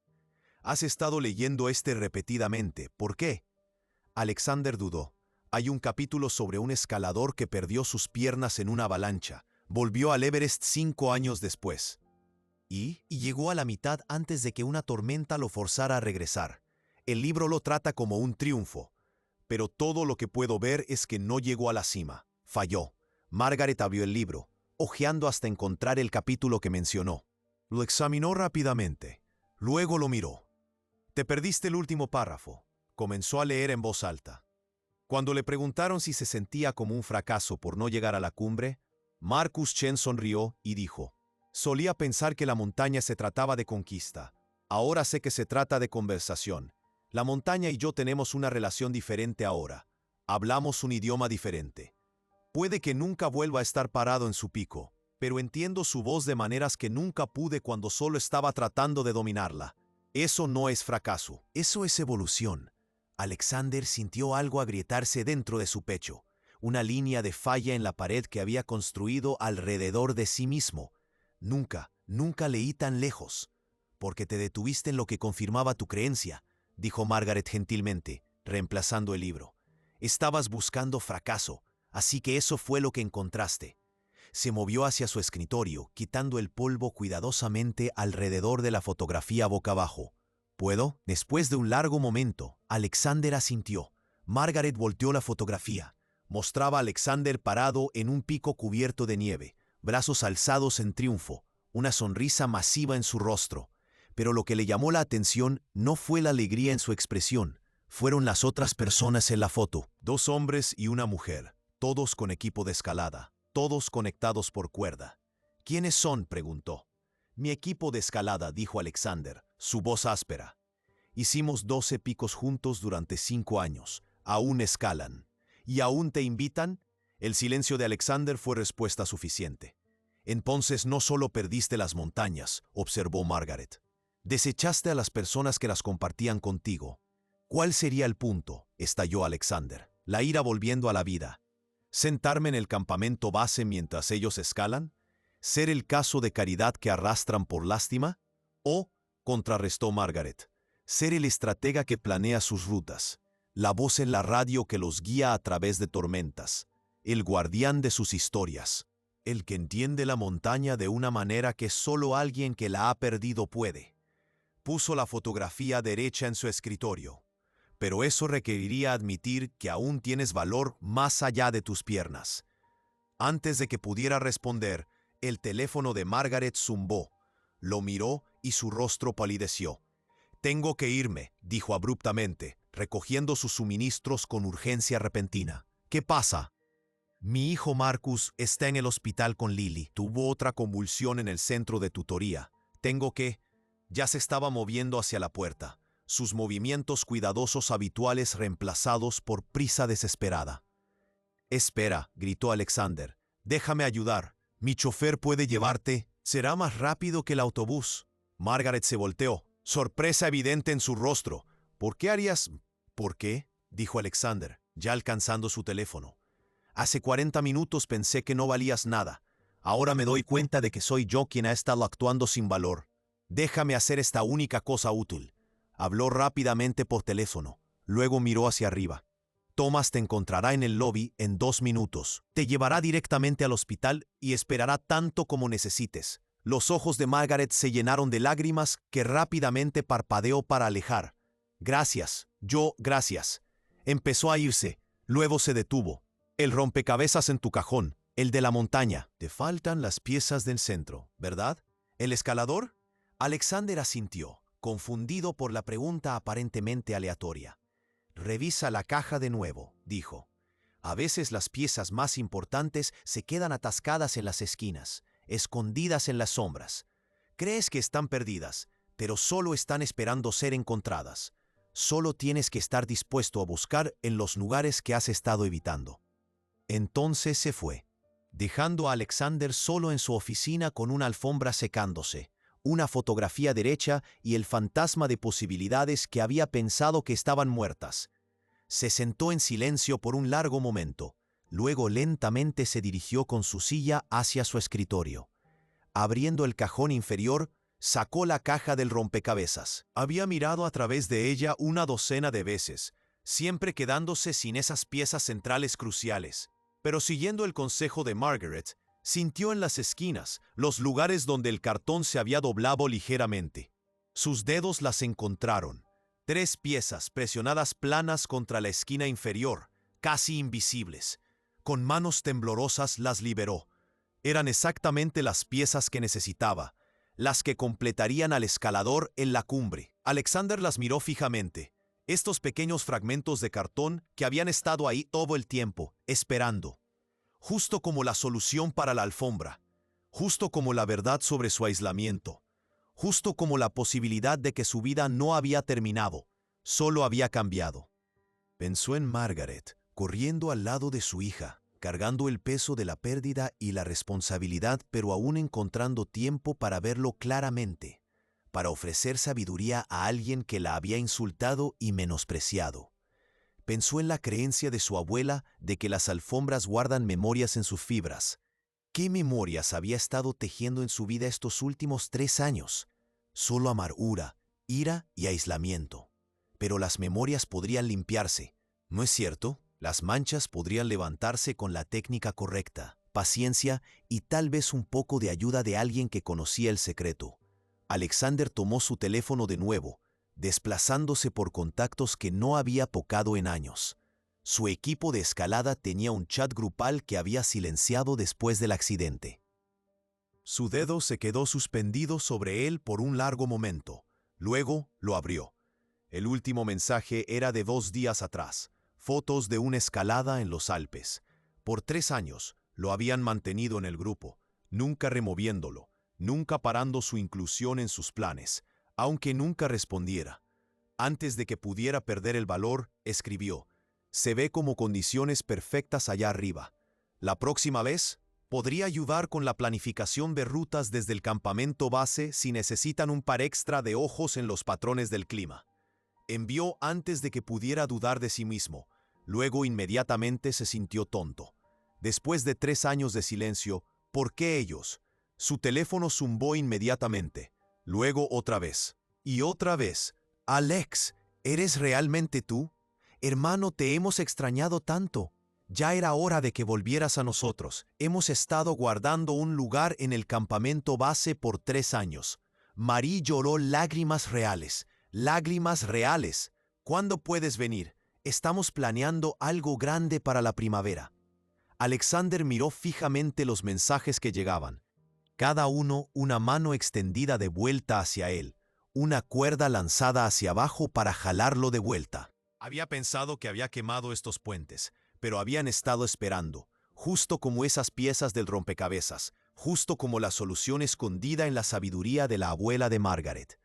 Has estado leyendo este repetidamente, ¿por qué? Alexander dudó. Hay un capítulo sobre un escalador que perdió sus piernas en una avalancha. Volvió al Everest 5 años después. Y llegó a la mitad antes de que una tormenta lo forzara a regresar. El libro lo trata como un triunfo, pero todo lo que puedo ver es que no llegó a la cima. Falló. Margaret abrió el libro, hojeando hasta encontrar el capítulo que mencionó. Lo examinó rápidamente. Luego lo miró. Te perdiste el último párrafo. Comenzó a leer en voz alta. Cuando le preguntaron si se sentía como un fracaso por no llegar a la cumbre, Marcus Chen sonrió y dijo: solía pensar que la montaña se trataba de conquista. Ahora sé que se trata de conversación. La montaña y yo tenemos una relación diferente ahora. Hablamos un idioma diferente. Puede que nunca vuelva a estar parado en su pico, pero entiendo su voz de maneras que nunca pude cuando solo estaba tratando de dominarla. Eso no es fracaso, eso es evolución. Alexander sintió algo agrietarse dentro de su pecho, una línea de falla en la pared que había construido alrededor de sí mismo. Nunca leí tan lejos. Porque te detuviste en lo que confirmaba tu creencia, dijo Margaret gentilmente, reemplazando el libro. Estabas buscando fracaso, así que eso fue lo que encontraste. Se movió hacia su escritorio, quitando el polvo cuidadosamente alrededor de la fotografía boca abajo. ¿Puedo? Después de un largo momento, Alexander asintió. Margaret volteó la fotografía. Mostraba a Alexander parado en un pico cubierto de nieve, brazos alzados en triunfo, una sonrisa masiva en su rostro. Pero lo que le llamó la atención no fue la alegría en su expresión, fueron las otras personas en la foto. 2 hombres y una mujer, todos con equipo de escalada, todos conectados por cuerda. ¿Quiénes son?, preguntó. Mi equipo de escalada, dijo Alexander, su voz áspera. Hicimos 12 picos juntos durante 5 años. Aún escalan. ¿Y aún te invitan? El silencio de Alexander fue respuesta suficiente. Entonces no solo perdiste las montañas, observó Margaret. Desechaste a las personas que las compartían contigo. ¿Cuál sería el punto?, estalló Alexander, la ira volviendo a la vida. ¿Sentarme en el campamento base mientras ellos escalan? ¿Ser el caso de caridad que arrastran por lástima? ¿O, contrarrestó Margaret, ser el estratega que planea sus rutas, la voz en la radio que los guía a través de tormentas, el guardián de sus historias, el que entiende la montaña de una manera que solo alguien que la ha perdido puede? Puso la fotografía derecha en su escritorio. Pero eso requeriría admitir que aún tienes valor más allá de tus piernas. Antes de que pudiera responder, el teléfono de Margaret zumbó. Lo miró y su rostro palideció. Tengo que irme, dijo abruptamente, recogiendo sus suministros con urgencia repentina. ¿Qué pasa? Mi hijo Marcus está en el hospital con Lily. Tuvo otra convulsión en el centro de tutoría. Tengo que... Ya se estaba moviendo hacia la puerta, sus movimientos cuidadosos habituales reemplazados por prisa desesperada. Espera, gritó Alexander. Déjame ayudar. Mi chofer puede llevarte. Será más rápido que el autobús. Margaret se volteó, sorpresa evidente en su rostro. ¿Por qué harías...? ¿Por qué?, dijo Alexander, ya alcanzando su teléfono. Hace 40 minutos pensé que no valías nada. Ahora me doy cuenta de que soy yo quien ha estado actuando sin valor. Déjame hacer esta única cosa útil. Habló rápidamente por teléfono. Luego miró hacia arriba. Thomas te encontrará en el lobby en 2 minutos. Te llevará directamente al hospital y esperará tanto como necesites. Los ojos de Margaret se llenaron de lágrimas que rápidamente parpadeó para alejar. Gracias. Gracias. Empezó a irse. Luego se detuvo. El rompecabezas en tu cajón. El de la montaña. Te faltan las piezas del centro, ¿verdad? ¿El escalador? Alexander asintió, confundido por la pregunta aparentemente aleatoria. Revisa la caja de nuevo, dijo. A veces las piezas más importantes se quedan atascadas en las esquinas, escondidas en las sombras. Crees que están perdidas, pero solo están esperando ser encontradas. Solo tienes que estar dispuesto a buscar en los lugares que has estado evitando. Entonces se fue, dejando a Alexander solo en su oficina con una alfombra secándose, una fotografía derecha y el fantasma de posibilidades que había pensado que estaban muertas. Se sentó en silencio por un largo momento. Luego lentamente se dirigió con su silla hacia su escritorio. Abriendo el cajón inferior, sacó la caja del rompecabezas. Había mirado a través de ella una docena de veces, siempre quedándose sin esas piezas centrales cruciales. Pero siguiendo el consejo de Margaret, sintió en las esquinas los lugares donde el cartón se había doblado ligeramente. Sus dedos las encontraron. 3 piezas presionadas planas contra la esquina inferior, casi invisibles. Con manos temblorosas las liberó. Eran exactamente las piezas que necesitaba, las que completarían al escalador en la cumbre. Alexander las miró fijamente. Estos pequeños fragmentos de cartón que habían estado ahí todo el tiempo, esperando. Justo como la solución para la alfombra. Justo como la verdad sobre su aislamiento. Justo como la posibilidad de que su vida no había terminado, solo había cambiado. Pensó en Margaret, corriendo al lado de su hija, cargando el peso de la pérdida y la responsabilidad, pero aún encontrando tiempo para verlo claramente, para ofrecer sabiduría a alguien que la había insultado y menospreciado. Pensó en la creencia de su abuela de que las alfombras guardan memorias en sus fibras. ¿Qué memorias había estado tejiendo en su vida estos últimos 3 años? Solo amargura, ira y aislamiento. Pero las memorias podrían limpiarse, ¿no es cierto? Las manchas podrían levantarse con la técnica correcta, paciencia y tal vez un poco de ayuda de alguien que conocía el secreto. Alexander tomó su teléfono de nuevo, desplazándose por contactos que no había tocado en años. Su equipo de escalada tenía un chat grupal que había silenciado después del accidente. Su dedo se quedó suspendido sobre él por un largo momento. Luego lo abrió. El último mensaje era de 2 días atrás. Fotos de una escalada en los Alpes. Por 3 años lo habían mantenido en el grupo, nunca removiéndolo, nunca parando su inclusión en sus planes, aunque nunca respondiera. Antes de que pudiera perder el valor, escribió: «Se ve como condiciones perfectas allá arriba. La próxima vez, podría ayudar con la planificación de rutas desde el campamento base si necesitan un par extra de ojos en los patrones del clima». Envió antes de que pudiera dudar de sí mismo. Luego inmediatamente se sintió tonto. Después de 3 años de silencio, ¿por qué ellos? Su teléfono zumbó inmediatamente. Luego otra vez. Y otra vez. «Alex, ¿eres realmente tú? Hermano, te hemos extrañado tanto. Ya era hora de que volvieras a nosotros. Hemos estado guardando un lugar en el campamento base por 3 años». Marie lloró lágrimas reales. Lágrimas reales. «¿Cuándo puedes venir? Estamos planeando algo grande para la primavera». Alexander miró fijamente los mensajes que llegaban. Cada uno una mano extendida de vuelta hacia él, una cuerda lanzada hacia abajo para jalarlo de vuelta. Había pensado que había quemado estos puentes, pero habían estado esperando, justo como esas piezas del rompecabezas, justo como la solución escondida en la sabiduría de la abuela de Margaret.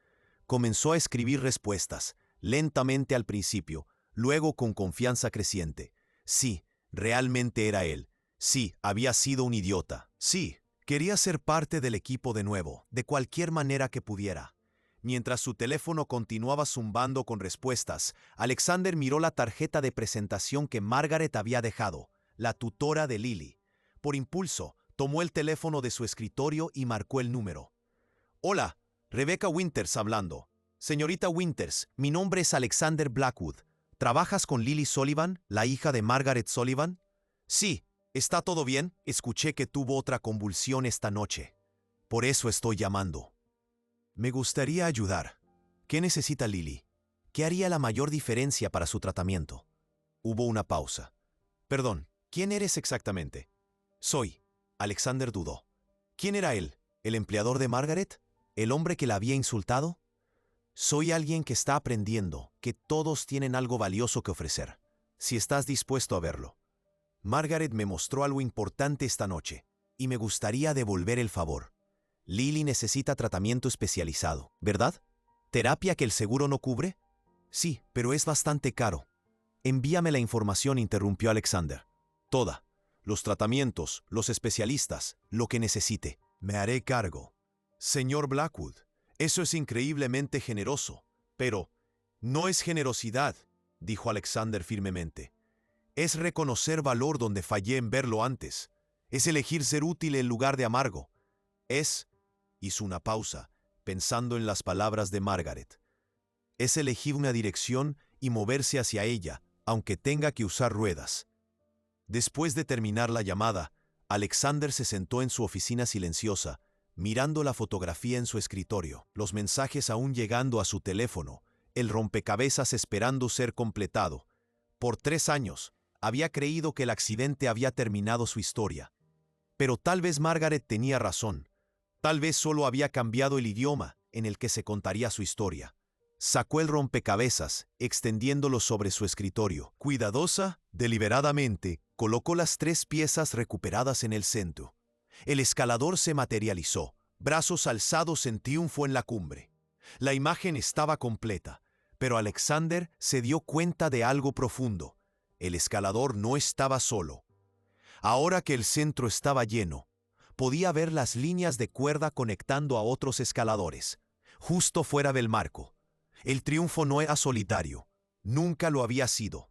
Comenzó a escribir respuestas, lentamente al principio, luego con confianza creciente. Sí, realmente era él. Sí, había sido un idiota. Sí, quería ser parte del equipo de nuevo, de cualquier manera que pudiera. Mientras su teléfono continuaba zumbando con respuestas, Alexander miró la tarjeta de presentación que Margaret había dejado, la tutora de Lily. Por impulso, tomó el teléfono de su escritorio y marcó el número. «Hola, Rebecca Winters hablando. Señorita Winters, mi nombre es Alexander Blackwood. ¿Trabajas con Lily Sullivan, la hija de Margaret Sullivan?» «Sí, ¿está todo bien? Escuché que tuvo otra convulsión esta noche. Por eso estoy llamando. Me gustaría ayudar. ¿Qué necesita Lily? ¿Qué haría la mayor diferencia para su tratamiento?» Hubo una pausa. «Perdón, ¿quién eres exactamente?» «Soy». Alexander dudó. ¿Quién era él? ¿El empleador de Margaret? ¿El hombre que la había insultado? «Soy alguien que está aprendiendo, que todos tienen algo valioso que ofrecer. Si estás dispuesto a verlo. Margaret me mostró algo importante esta noche, y me gustaría devolver el favor. Lily necesita tratamiento especializado, ¿verdad? ¿Terapia que el seguro no cubre?» «Sí, pero es bastante caro». «Envíame la información», interrumpió Alexander. «Toda. Los tratamientos, los especialistas, lo que necesite. Me haré cargo». «Señor Blackwood, eso es increíblemente generoso, pero no es generosidad», dijo Alexander firmemente. «Es reconocer valor donde fallé en verlo antes. Es elegir ser útil en lugar de amargo. Es», hizo una pausa, pensando en las palabras de Margaret, «es elegir una dirección y moverse hacia ella, aunque tenga que usar ruedas». Después de terminar la llamada, Alexander se sentó en su oficina silenciosa, mirando la fotografía en su escritorio, los mensajes aún llegando a su teléfono, el rompecabezas esperando ser completado. Por 3 años, había creído que el accidente había terminado su historia. Pero tal vez Margaret tenía razón. Tal vez solo había cambiado el idioma en el que se contaría su historia. Sacó el rompecabezas, extendiéndolo sobre su escritorio. Cuidadosa, deliberadamente, colocó las 3 piezas recuperadas en el centro. El escalador se materializó, brazos alzados en triunfo en la cumbre. La imagen estaba completa, pero Alexander se dio cuenta de algo profundo. El escalador no estaba solo. Ahora que el centro estaba lleno, podía ver las líneas de cuerda conectando a otros escaladores, justo fuera del marco. El triunfo no era solitario. Nunca lo había sido.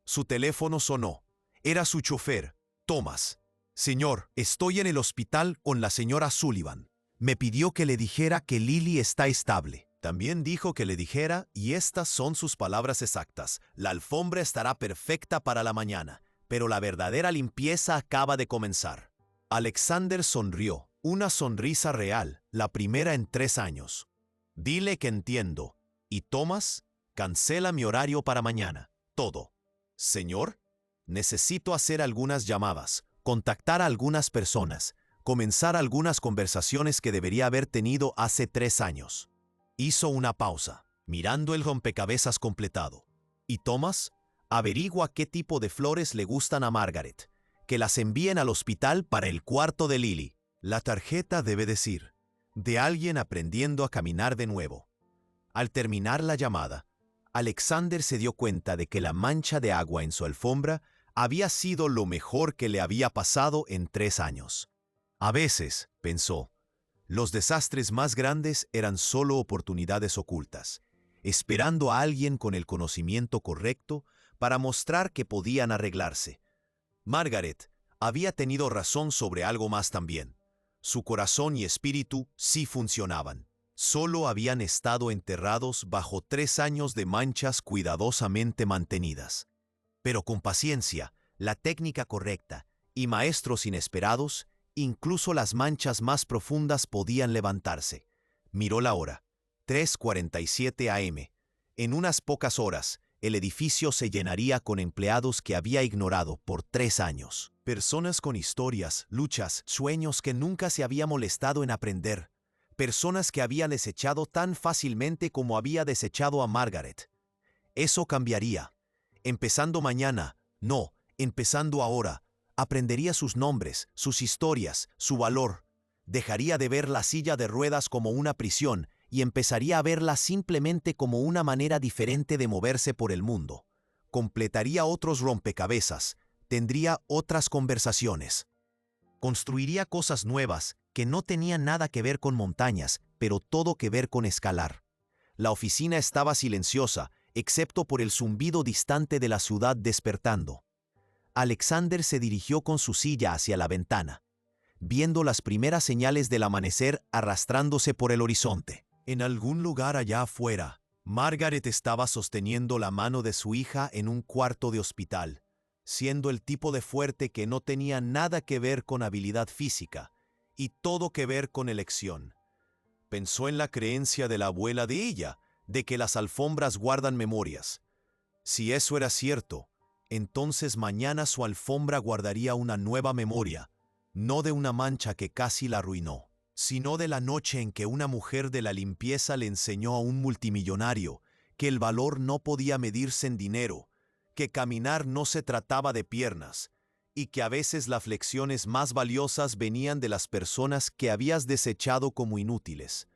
Su teléfono sonó. Era su chofer, Thomas. «Señor, estoy en el hospital con la señora Sullivan. Me pidió que le dijera que Lily está estable». También dijo que le dijera, y estas son sus palabras exactas: «La alfombra estará perfecta para la mañana, pero la verdadera limpieza acaba de comenzar». Alexander sonrió, una sonrisa real, la primera en 3 años. «Dile que entiendo. Y Thomas, cancela mi horario para mañana. Todo». «Señor, necesito hacer algunas llamadas, contactar a algunas personas, comenzar algunas conversaciones que debería haber tenido hace 3 años». Hizo una pausa, mirando el rompecabezas completado. «¿Y Thomas? Averigua qué tipo de flores le gustan a Margaret. Que las envíen al hospital para el cuarto de Lily». La tarjeta debe decir: «De alguien aprendiendo a caminar de nuevo». Al terminar la llamada, Alexander se dio cuenta de que la mancha de agua en su alfombra había sido lo mejor que le había pasado en 3 años. A veces, pensó, los desastres más grandes eran solo oportunidades ocultas, esperando a alguien con el conocimiento correcto para mostrar que podían arreglarse. Margaret había tenido razón sobre algo más también. Su corazón y espíritu sí funcionaban. Solo habían estado enterrados bajo 3 años de manchas cuidadosamente mantenidas. Pero con paciencia, la técnica correcta y maestros inesperados, incluso las manchas más profundas podían levantarse. Miró la hora. 3:47 a.m. En unas pocas horas, el edificio se llenaría con empleados que había ignorado por 3 años. Personas con historias, luchas, sueños que nunca se había molestado en aprender. Personas que había desechado tan fácilmente como había desechado a Margaret. Eso cambiaría. Empezando mañana, no, empezando ahora, aprendería sus nombres, sus historias, su valor. Dejaría de ver la silla de ruedas como una prisión y empezaría a verla simplemente como una manera diferente de moverse por el mundo. Completaría otros rompecabezas, tendría otras conversaciones. Construiría cosas nuevas que no tenían nada que ver con montañas, pero todo que ver con escalar. La oficina estaba silenciosa, excepto por el zumbido distante de la ciudad despertando. Alexander se dirigió con su silla hacia la ventana, viendo las primeras señales del amanecer arrastrándose por el horizonte. En algún lugar allá afuera, Margaret estaba sosteniendo la mano de su hija en un cuarto de hospital, siendo el tipo de fuerte que no tenía nada que ver con habilidad física y todo que ver con elección. Pensó en la creencia de la abuela de ella, de que las alfombras guardan memorias. Si eso era cierto, entonces mañana su alfombra guardaría una nueva memoria, no de una mancha que casi la arruinó, sino de la noche en que una mujer de la limpieza le enseñó a un multimillonario que el valor no podía medirse en dinero, que caminar no se trataba de piernas, y que a veces las lecciones más valiosas venían de las personas que habías desechado como inútiles.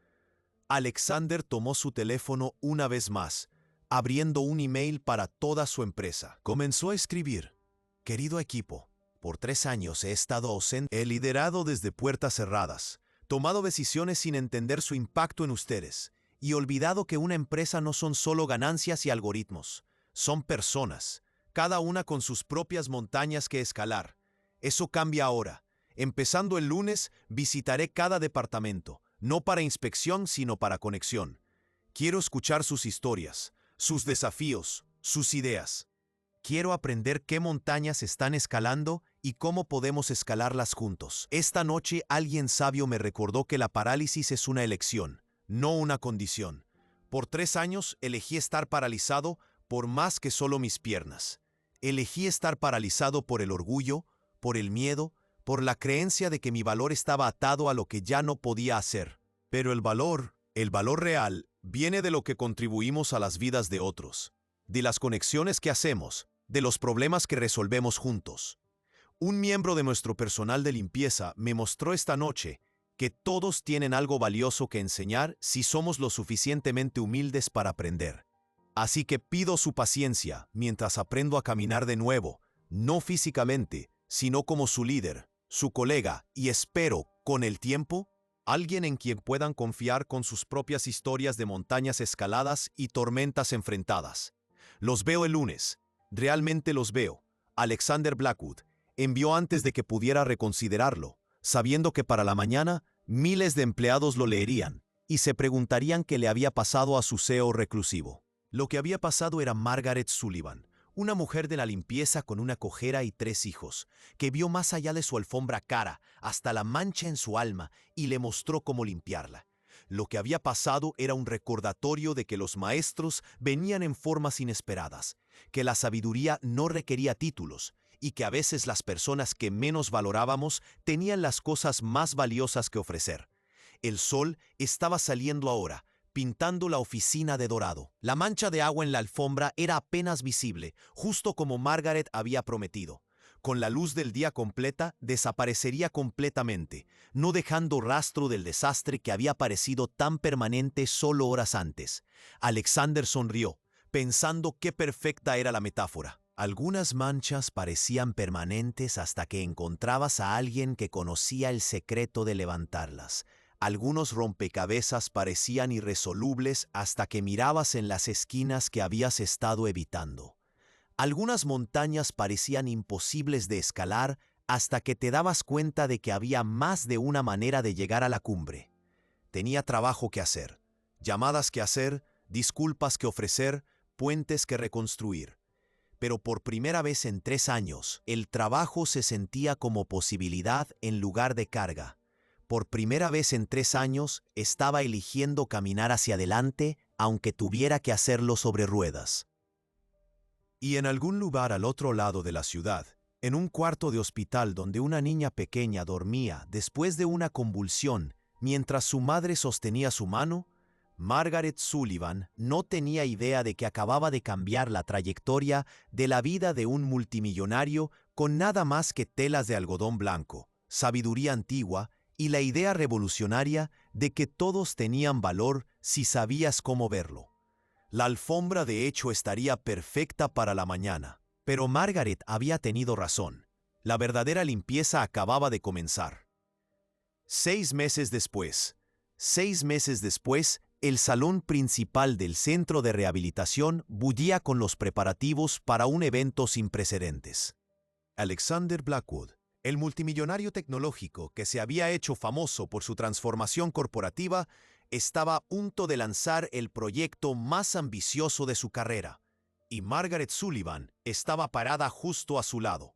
Alexander tomó su teléfono una vez más, abriendo un email para toda su empresa. Comenzó a escribir: «Querido equipo, por 3 años he estado ausente. He liderado desde puertas cerradas, tomado decisiones sin entender su impacto en ustedes, y olvidado que una empresa no son solo ganancias y algoritmos, son personas, cada una con sus propias montañas que escalar. Eso cambia ahora. Empezando el lunes, visitaré cada departamento, no para inspección, sino para conexión. Quiero escuchar sus historias, sus desafíos, sus ideas. Quiero aprender qué montañas están escalando y cómo podemos escalarlas juntos. Esta noche alguien sabio me recordó que la parálisis es una elección, no una condición. Por 3 años elegí estar paralizado por más que solo mis piernas. Elegí estar paralizado por el orgullo, por el miedo, por la creencia de que mi valor estaba atado a lo que ya no podía hacer. Pero el valor real, viene de lo que contribuimos a las vidas de otros, de las conexiones que hacemos, de los problemas que resolvemos juntos. Un miembro de nuestro personal de limpieza me mostró esta noche que todos tienen algo valioso que enseñar si somos lo suficientemente humildes para aprender. Así que pido su paciencia mientras aprendo a caminar de nuevo, no físicamente, sino como su líder, su colega y espero, con el tiempo, alguien en quien puedan confiar con sus propias historias de montañas escaladas y tormentas enfrentadas. Los veo el lunes. Realmente los veo. Alexander Blackwood envió antes de que pudiera reconsiderarlo, sabiendo que para la mañana miles de empleados lo leerían y se preguntarían qué le había pasado a su CEO reclusivo. Lo que había pasado era Margaret Sullivan, una mujer de la limpieza con una cojera y 3 hijos, que vio más allá de su alfombra cara, hasta la mancha en su alma, y le mostró cómo limpiarla. Lo que había pasado era un recordatorio de que los maestros venían en formas inesperadas, que la sabiduría no requería títulos, y que a veces las personas que menos valorábamos tenían las cosas más valiosas que ofrecer. El sol estaba saliendo ahora, pintando la oficina de dorado. La mancha de agua en la alfombra era apenas visible, justo como Margaret había prometido. Con la luz del día completa, desaparecería completamente, no dejando rastro del desastre que había parecido tan permanente solo horas antes. Alexander sonrió, pensando qué perfecta era la metáfora. Algunas manchas parecían permanentes hasta que encontrabas a alguien que conocía el secreto de levantarlas. Algunos rompecabezas parecían irresolubles hasta que mirabas en las esquinas que habías estado evitando. Algunas montañas parecían imposibles de escalar hasta que te dabas cuenta de que había más de una manera de llegar a la cumbre. Tenía trabajo que hacer, llamadas que hacer, disculpas que ofrecer, puentes que reconstruir. Pero por primera vez en 3 años, el trabajo se sentía como posibilidad en lugar de carga. Por primera vez en 3 años, estaba eligiendo caminar hacia adelante, aunque tuviera que hacerlo sobre ruedas. Y en algún lugar al otro lado de la ciudad, en un cuarto de hospital donde una niña pequeña dormía después de una convulsión mientras su madre sostenía su mano, Margaret Sullivan no tenía idea de que acababa de cambiar la trayectoria de la vida de un multimillonario con nada más que telas de algodón blanco, sabiduría antigua y la idea revolucionaria de que todos tenían valor si sabías cómo verlo. La alfombra de hecho estaría perfecta para la mañana, pero Margaret había tenido razón. La verdadera limpieza acababa de comenzar. 6 meses después, el salón principal del centro de rehabilitación bullía con los preparativos para un evento sin precedentes. Alexander Blackwood, el multimillonario tecnológico que se había hecho famoso por su transformación corporativa, estaba a punto de lanzar el proyecto más ambicioso de su carrera, y Margaret Sullivan estaba parada justo a su lado.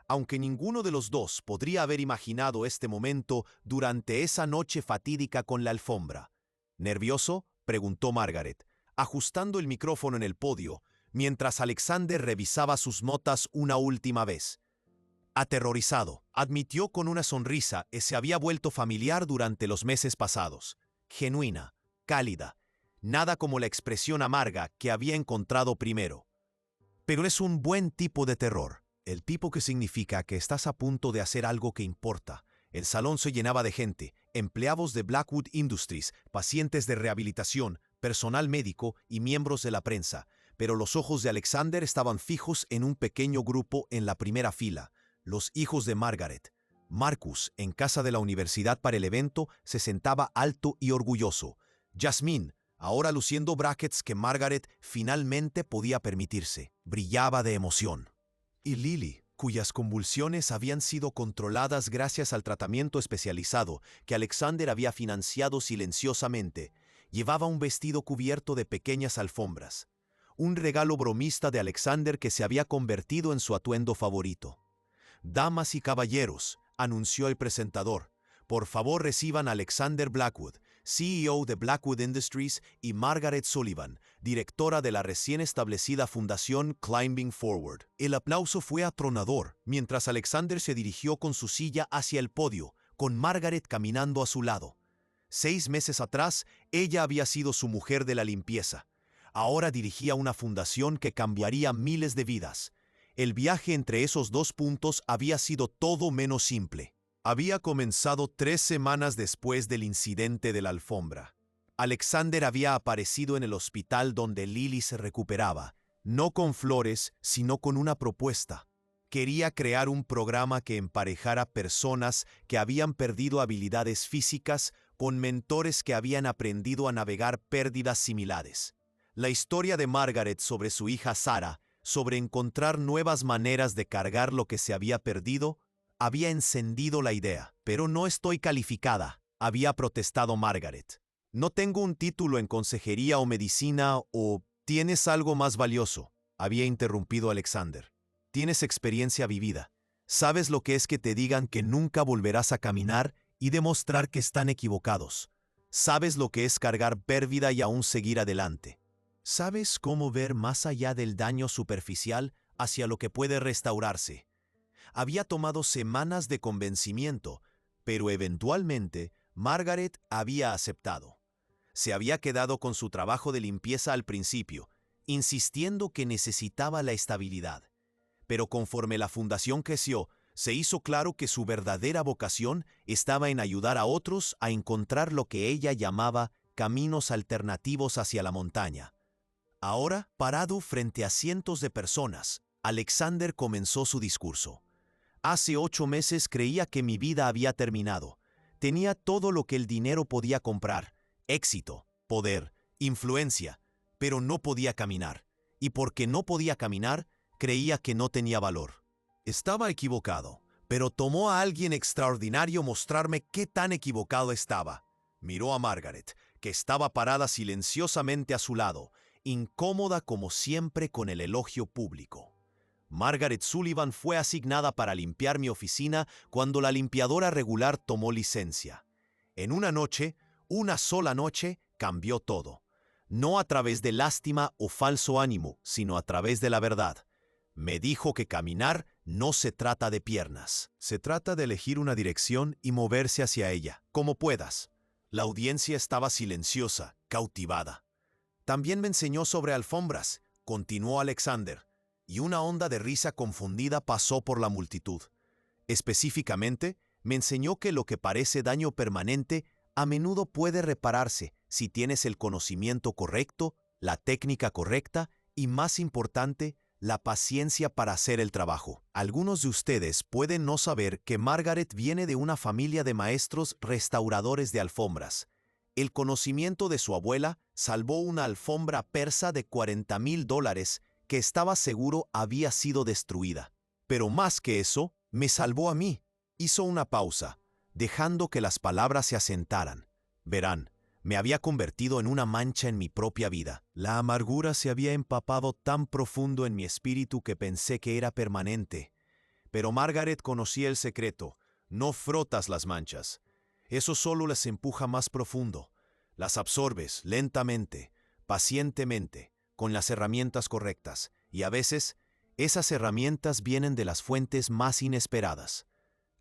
Aunque ninguno de los dos podría haber imaginado este momento durante esa noche fatídica con la alfombra. ¿Nervioso?, preguntó Margaret, ajustando el micrófono en el podio, mientras Alexander revisaba sus notas una última vez. Aterrorizado, admitió con una sonrisa que se había vuelto familiar durante los meses pasados. Genuina, cálida, nada como la expresión amarga que había encontrado primero. Pero es un buen tipo de terror, el tipo que significa que estás a punto de hacer algo que importa. El salón se llenaba de gente, empleados de Blackwood Industries, pacientes de rehabilitación, personal médico y miembros de la prensa, pero los ojos de Alexander estaban fijos en un pequeño grupo en la primera fila, los hijos de Margaret. Marcus, en casa de la universidad para el evento, se sentaba alto y orgulloso. Jasmine, ahora luciendo brackets que Margaret finalmente podía permitirse, brillaba de emoción. Y Lily, cuyas convulsiones habían sido controladas gracias al tratamiento especializado que Alexander había financiado silenciosamente, llevaba un vestido cubierto de pequeñas alfombras, un regalo bromista de Alexander que se había convertido en su atuendo favorito. «Damas y caballeros», anunció el presentador, «por favor reciban a Alexander Blackwood, CEO de Blackwood Industries, y Margaret Sullivan, directora de la recién establecida fundación Climbing Forward». El aplauso fue atronador, mientras Alexander se dirigió con su silla hacia el podio, con Margaret caminando a su lado. 6 meses atrás, ella había sido su mujer de la limpieza. Ahora dirigía una fundación que cambiaría miles de vidas. El viaje entre esos dos puntos había sido todo menos simple. Había comenzado 3 semanas después del incidente de la alfombra. Alexander había aparecido en el hospital donde Lily se recuperaba, no con flores, sino con una propuesta. Quería crear un programa que emparejara personas que habían perdido habilidades físicas con mentores que habían aprendido a navegar pérdidas similares. La historia de Margaret sobre su hija Sarah, sobre encontrar nuevas maneras de cargar lo que se había perdido, había encendido la idea. Pero no estoy calificada, había protestado Margaret. No tengo un título en consejería o medicina o tienes algo más valioso, había interrumpido Alexander. Tienes experiencia vivida. Sabes lo que es que te digan que nunca volverás a caminar y demostrar que están equivocados. Sabes lo que es cargar pérdida y aún seguir adelante. Sabes cómo ver más allá del daño superficial hacia lo que puede restaurarse. Había tomado semanas de convencimiento, pero eventualmente Margaret había aceptado. Se había quedado con su trabajo de limpieza al principio, insistiendo que necesitaba la estabilidad. Pero conforme la fundación creció, se hizo claro que su verdadera vocación estaba en ayudar a otros a encontrar lo que ella llamaba caminos alternativos hacia la montaña. Ahora, parado frente a cientos de personas, Alexander comenzó su discurso. Hace 8 meses creía que mi vida había terminado. Tenía todo lo que el dinero podía comprar: éxito, poder, influencia, pero no podía caminar. Y porque no podía caminar, creía que no tenía valor. Estaba equivocado, pero tomó a alguien extraordinario mostrarme qué tan equivocado estaba. Miró a Margaret, que estaba parada silenciosamente a su lado, incómoda como siempre con el elogio público. Margaret Sullivan fue asignada para limpiar mi oficina cuando la limpiadora regular tomó licencia. En una noche, una sola noche, cambió todo. No a través de lástima o falso ánimo, sino a través de la verdad. Me dijo que caminar no se trata de piernas. Se trata de elegir una dirección y moverse hacia ella, como puedas. La audiencia estaba silenciosa, cautivada. También me enseñó sobre alfombras, continuó Alexander, y una onda de risa confundida pasó por la multitud. Específicamente, me enseñó que lo que parece daño permanente a menudo puede repararse si tienes el conocimiento correcto, la técnica correcta y, más importante, la paciencia para hacer el trabajo. Algunos de ustedes pueden no saber que Margaret viene de una familia de maestros restauradores de alfombras. El conocimiento de su abuela salvó una alfombra persa de $40,000 que estaba seguro había sido destruida. Pero más que eso, me salvó a mí. Hizo una pausa, dejando que las palabras se asentaran. Verán, me había convertido en una mancha en mi propia vida. La amargura se había empapado tan profundo en mi espíritu que pensé que era permanente. Pero Margaret conocía el secreto: no frotas las manchas. Eso solo las empuja más profundo. Las absorbes lentamente, pacientemente, con las herramientas correctas. Y a veces, esas herramientas vienen de las fuentes más inesperadas.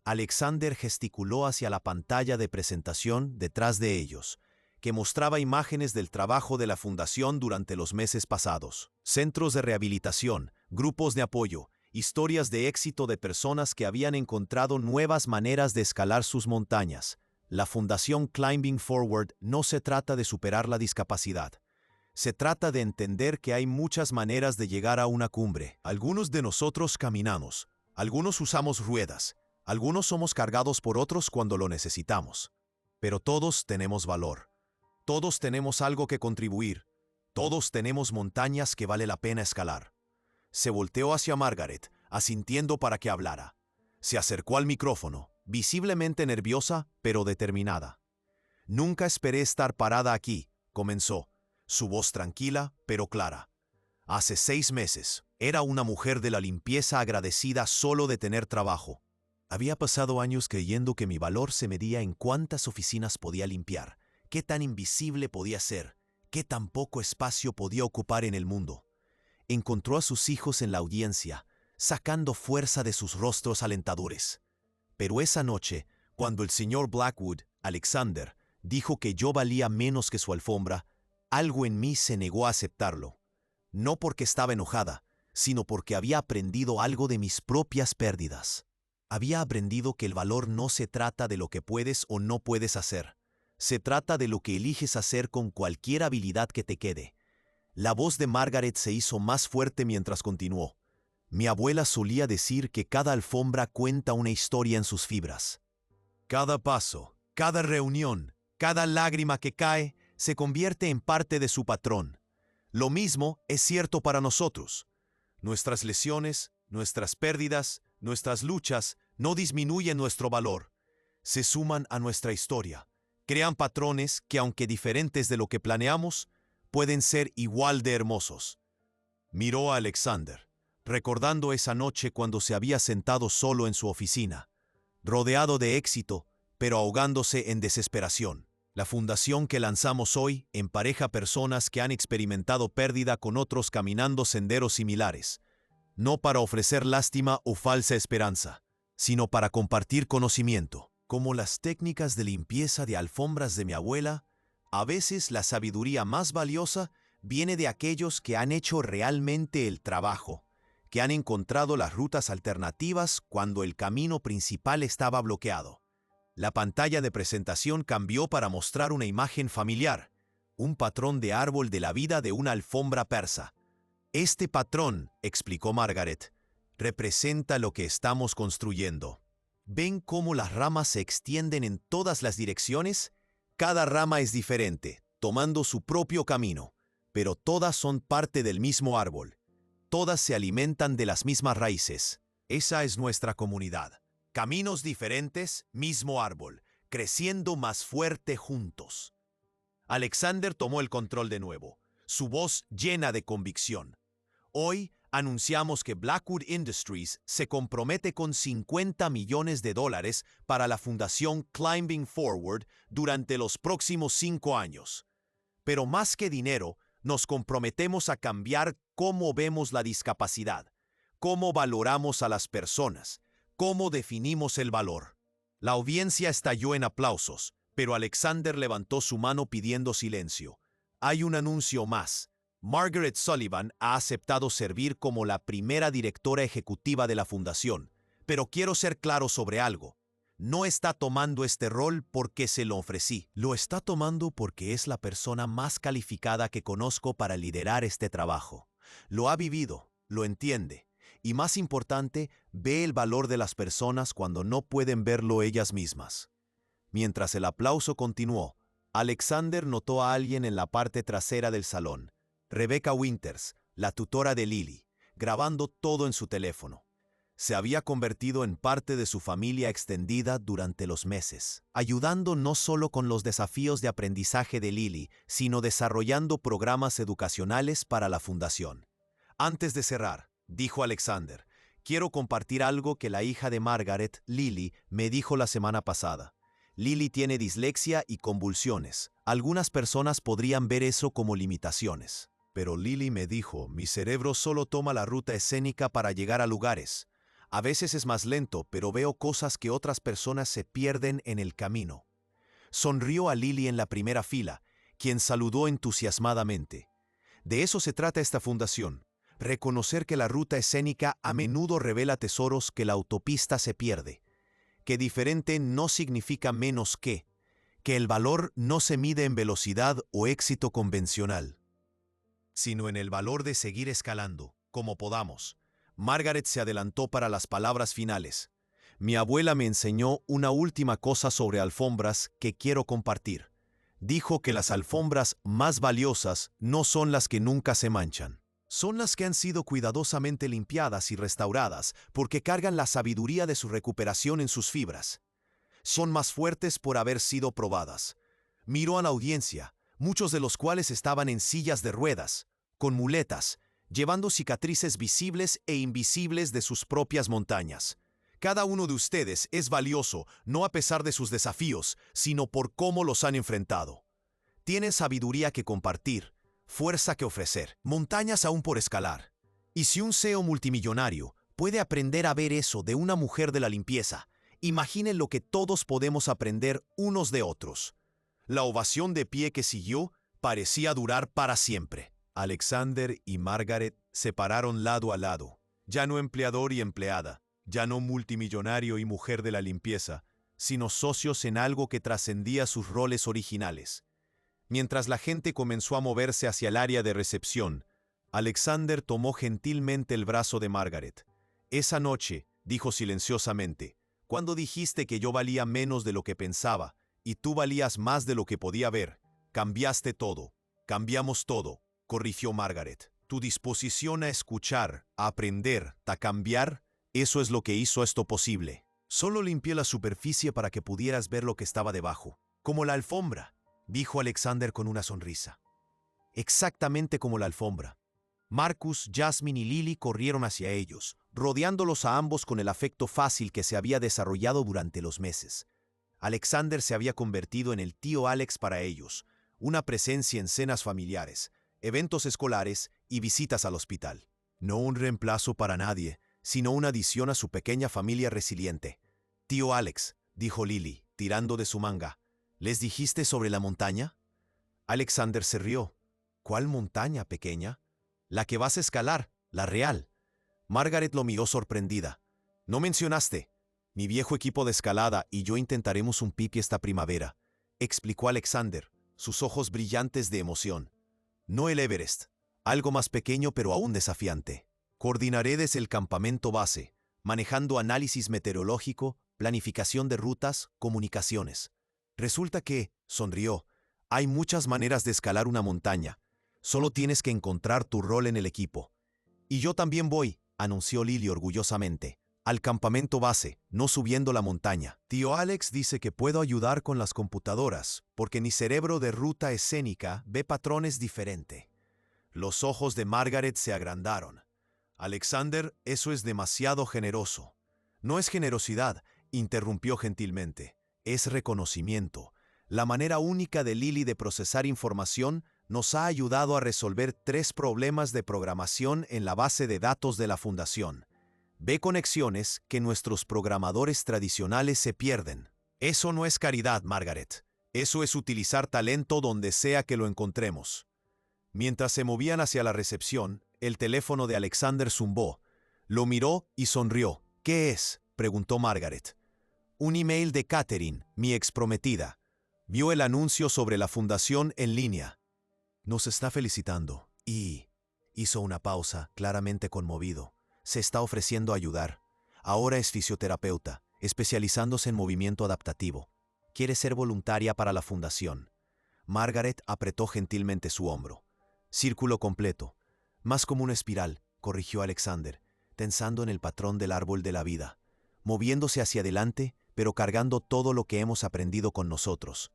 Alexander gesticuló hacia la pantalla de presentación detrás de ellos, que mostraba imágenes del trabajo de la fundación durante los meses pasados. Centros de rehabilitación, grupos de apoyo, historias de éxito de personas que habían encontrado nuevas maneras de escalar sus montañas. La Fundación Climbing Forward no se trata de superar la discapacidad. Se trata de entender que hay muchas maneras de llegar a una cumbre. Algunos de nosotros caminamos, algunos usamos ruedas, algunos somos cargados por otros cuando lo necesitamos. Pero todos tenemos valor. Todos tenemos algo que contribuir. Todos tenemos montañas que vale la pena escalar. Se volteó hacia Margaret, asintiendo para que hablara. Se acercó al micrófono, visiblemente nerviosa, pero determinada. Nunca esperé estar parada aquí, comenzó, su voz tranquila, pero clara. Hace 6 meses, era una mujer de la limpieza agradecida solo de tener trabajo. Había pasado años creyendo que mi valor se medía en cuántas oficinas podía limpiar, qué tan invisible podía ser, qué tan poco espacio podía ocupar en el mundo. Encontró a sus hijos en la audiencia, sacando fuerza de sus rostros alentadores. Pero esa noche, cuando el señor Blackwood, Alexander, Dijo que yo valía menos que su alfombra. Algo en mí se negó a aceptarlo. No porque estaba enojada, sino porque había aprendido algo de mis propias pérdidas. Había aprendido que el valor no se trata de lo que puedes o no puedes hacer. Se trata de lo que eliges hacer con cualquier habilidad que te quede. La voz de Margaret se hizo más fuerte mientras continuó. Mi abuela solía decir que cada alfombra cuenta una historia en sus fibras. Cada paso, cada reunión, cada lágrima que cae se convierte en parte de su patrón. Lo mismo es cierto para nosotros. Nuestras lesiones, nuestras pérdidas, nuestras luchas no disminuyen nuestro valor. Se suman a nuestra historia. Crean patrones que, aunque diferentes de lo que planeamos, pueden ser igual de hermosos. Miró a Alexander, recordando esa noche cuando se había sentado solo en su oficina, rodeado de éxito, pero ahogándose en desesperación. La fundación que lanzamos hoy empareja personas que han experimentado pérdida con otros caminando senderos similares, no para ofrecer lástima o falsa esperanza, sino para compartir conocimiento. Como las técnicas de limpieza de alfombras de mi abuela, a veces la sabiduría más valiosa viene de aquellos que han hecho realmente el trabajo, que han encontrado las rutas alternativas cuando el camino principal estaba bloqueado. La pantalla de presentación cambió para mostrar una imagen familiar, un patrón de árbol de la vida de una alfombra persa. Este patrón, explicó Margaret, representa lo que estamos construyendo. ¿Ven cómo las ramas se extienden en todas las direcciones? Cada rama es diferente, tomando su propio camino, pero todas son parte del mismo árbol. Todas se alimentan de las mismas raíces. Esa es nuestra comunidad. Caminos diferentes, mismo árbol, creciendo más fuerte juntos. Alexander tomó el control de nuevo, su voz llena de convicción. Hoy anunciamos que Blackwood Industries se compromete con $50 millones para la fundación Climbing Forward durante los próximos 5 años. Pero más que dinero, nos comprometemos a cambiar cómo vemos la discapacidad, cómo valoramos a las personas, cómo definimos el valor. La audiencia estalló en aplausos, pero Alexander levantó su mano pidiendo silencio. Hay un anuncio más. Margaret Sullivan ha aceptado servir como la primera directora ejecutiva de la fundación, pero quiero ser claro sobre algo. No está tomando este rol porque se lo ofrecí. Lo está tomando porque es la persona más calificada que conozco para liderar este trabajo. Lo ha vivido, lo entiende, y más importante, ve el valor de las personas cuando no pueden verlo ellas mismas. Mientras el aplauso continuó, Alexander notó a alguien en la parte trasera del salón. Rebecca Winters, la tutora de Lily, grabando todo en su teléfono. Se había convertido en parte de su familia extendida durante los meses, ayudando no solo con los desafíos de aprendizaje de Lily, sino desarrollando programas educacionales para la fundación. Antes de cerrar, dijo Alexander, quiero compartir algo que la hija de Margaret, Lily, me dijo la semana pasada. Lily tiene dislexia y convulsiones. Algunas personas podrían ver eso como limitaciones. Pero Lily me dijo, mi cerebro solo toma la ruta escénica para llegar a lugares. A veces es más lento, pero veo cosas que otras personas se pierden en el camino. Sonrió a Lily en la primera fila, quien saludó entusiasmadamente. De eso se trata esta fundación. Reconocer que la ruta escénica a menudo revela tesoros que la autopista se pierde. Que diferente no significa menos que el valor no se mide en velocidad o éxito convencional, sino en el valor de seguir escalando, como podamos. Margaret se adelantó para las palabras finales. Mi abuela me enseñó una última cosa sobre alfombras que quiero compartir. Dijo que las alfombras más valiosas no son las que nunca se manchan. Son las que han sido cuidadosamente limpiadas y restauradas porque cargan la sabiduría de su recuperación en sus fibras. Son más fuertes por haber sido probadas. Miró a la audiencia, muchos de los cuales estaban en sillas de ruedas, con muletas, llevando cicatrices visibles e invisibles de sus propias montañas. Cada uno de ustedes es valioso, no a pesar de sus desafíos, sino por cómo los han enfrentado. Tienen sabiduría que compartir, fuerza que ofrecer, montañas aún por escalar. Y si un CEO multimillonario puede aprender a ver eso de una mujer de la limpieza, imaginen lo que todos podemos aprender unos de otros. La ovación de pie que siguió parecía durar para siempre. Alexander y Margaret se pararon lado a lado, ya no empleador y empleada, ya no multimillonario y mujer de la limpieza, sino socios en algo que trascendía sus roles originales. Mientras la gente comenzó a moverse hacia el área de recepción, Alexander tomó gentilmente el brazo de Margaret. Esa noche, dijo silenciosamente, cuando dijiste que yo valía menos de lo que pensaba y tú valías más de lo que podía ver, cambiaste todo, cambiamos todo, corrigió Margaret. Tu disposición a escuchar, a aprender, a cambiar, eso es lo que hizo esto posible. Solo limpié la superficie para que pudieras ver lo que estaba debajo, como la alfombra, dijo Alexander con una sonrisa. Exactamente como la alfombra. Marcus, Jasmine y Lily corrieron hacia ellos, rodeándolos a ambos con el afecto fácil que se había desarrollado durante los meses. Alexander se había convertido en el tío Alex para ellos, una presencia en cenas familiares, eventos escolares y visitas al hospital. No un reemplazo para nadie, sino una adición a su pequeña familia resiliente. Tío Alex, dijo Lily, tirando de su manga, ¿les dijiste sobre la montaña? Alexander se rió. ¿Cuál montaña, pequeña? La que vas a escalar, la real. Margaret lo miró sorprendida. No mencionaste. Mi viejo equipo de escalada y yo intentaremos un pipi esta primavera, explicó Alexander, sus ojos brillantes de emoción. No el Everest, algo más pequeño pero aún desafiante. Coordinaré desde el campamento base, manejando análisis meteorológico, planificación de rutas, comunicaciones. Resulta que, sonrió, hay muchas maneras de escalar una montaña. Solo tienes que encontrar tu rol en el equipo. Y yo también voy, anunció Lily orgullosamente, al campamento base, no subiendo la montaña. Tío Alex dice que puedo ayudar con las computadoras, porque mi cerebro de ruta escénica ve patrones diferentes. Los ojos de Margaret se agrandaron. Alexander, eso es demasiado generoso. No es generosidad, interrumpió gentilmente. Es reconocimiento. La manera única de Lily de procesar información nos ha ayudado a resolver 3 problemas de programación en la base de datos de la Fundación. Ve conexiones que nuestros programadores tradicionales se pierden. Eso no es caridad, Margaret. Eso es utilizar talento donde sea que lo encontremos. Mientras se movían hacia la recepción, el teléfono de Alexander zumbó. Lo miró y sonrió. ¿Qué es?, preguntó Margaret. Un email de Catherine, mi exprometida. Vio el anuncio sobre la fundación en línea. Nos está felicitando y... hizo una pausa, claramente conmovido. Se está ofreciendo a ayudar. Ahora es fisioterapeuta, especializándose en movimiento adaptativo. Quiere ser voluntaria para la fundación. Margaret apretó gentilmente su hombro. Círculo completo. Más como una espiral, corrigió Alexander, tensando en el patrón del árbol de la vida, moviéndose hacia adelante, pero cargando todo lo que hemos aprendido con nosotros.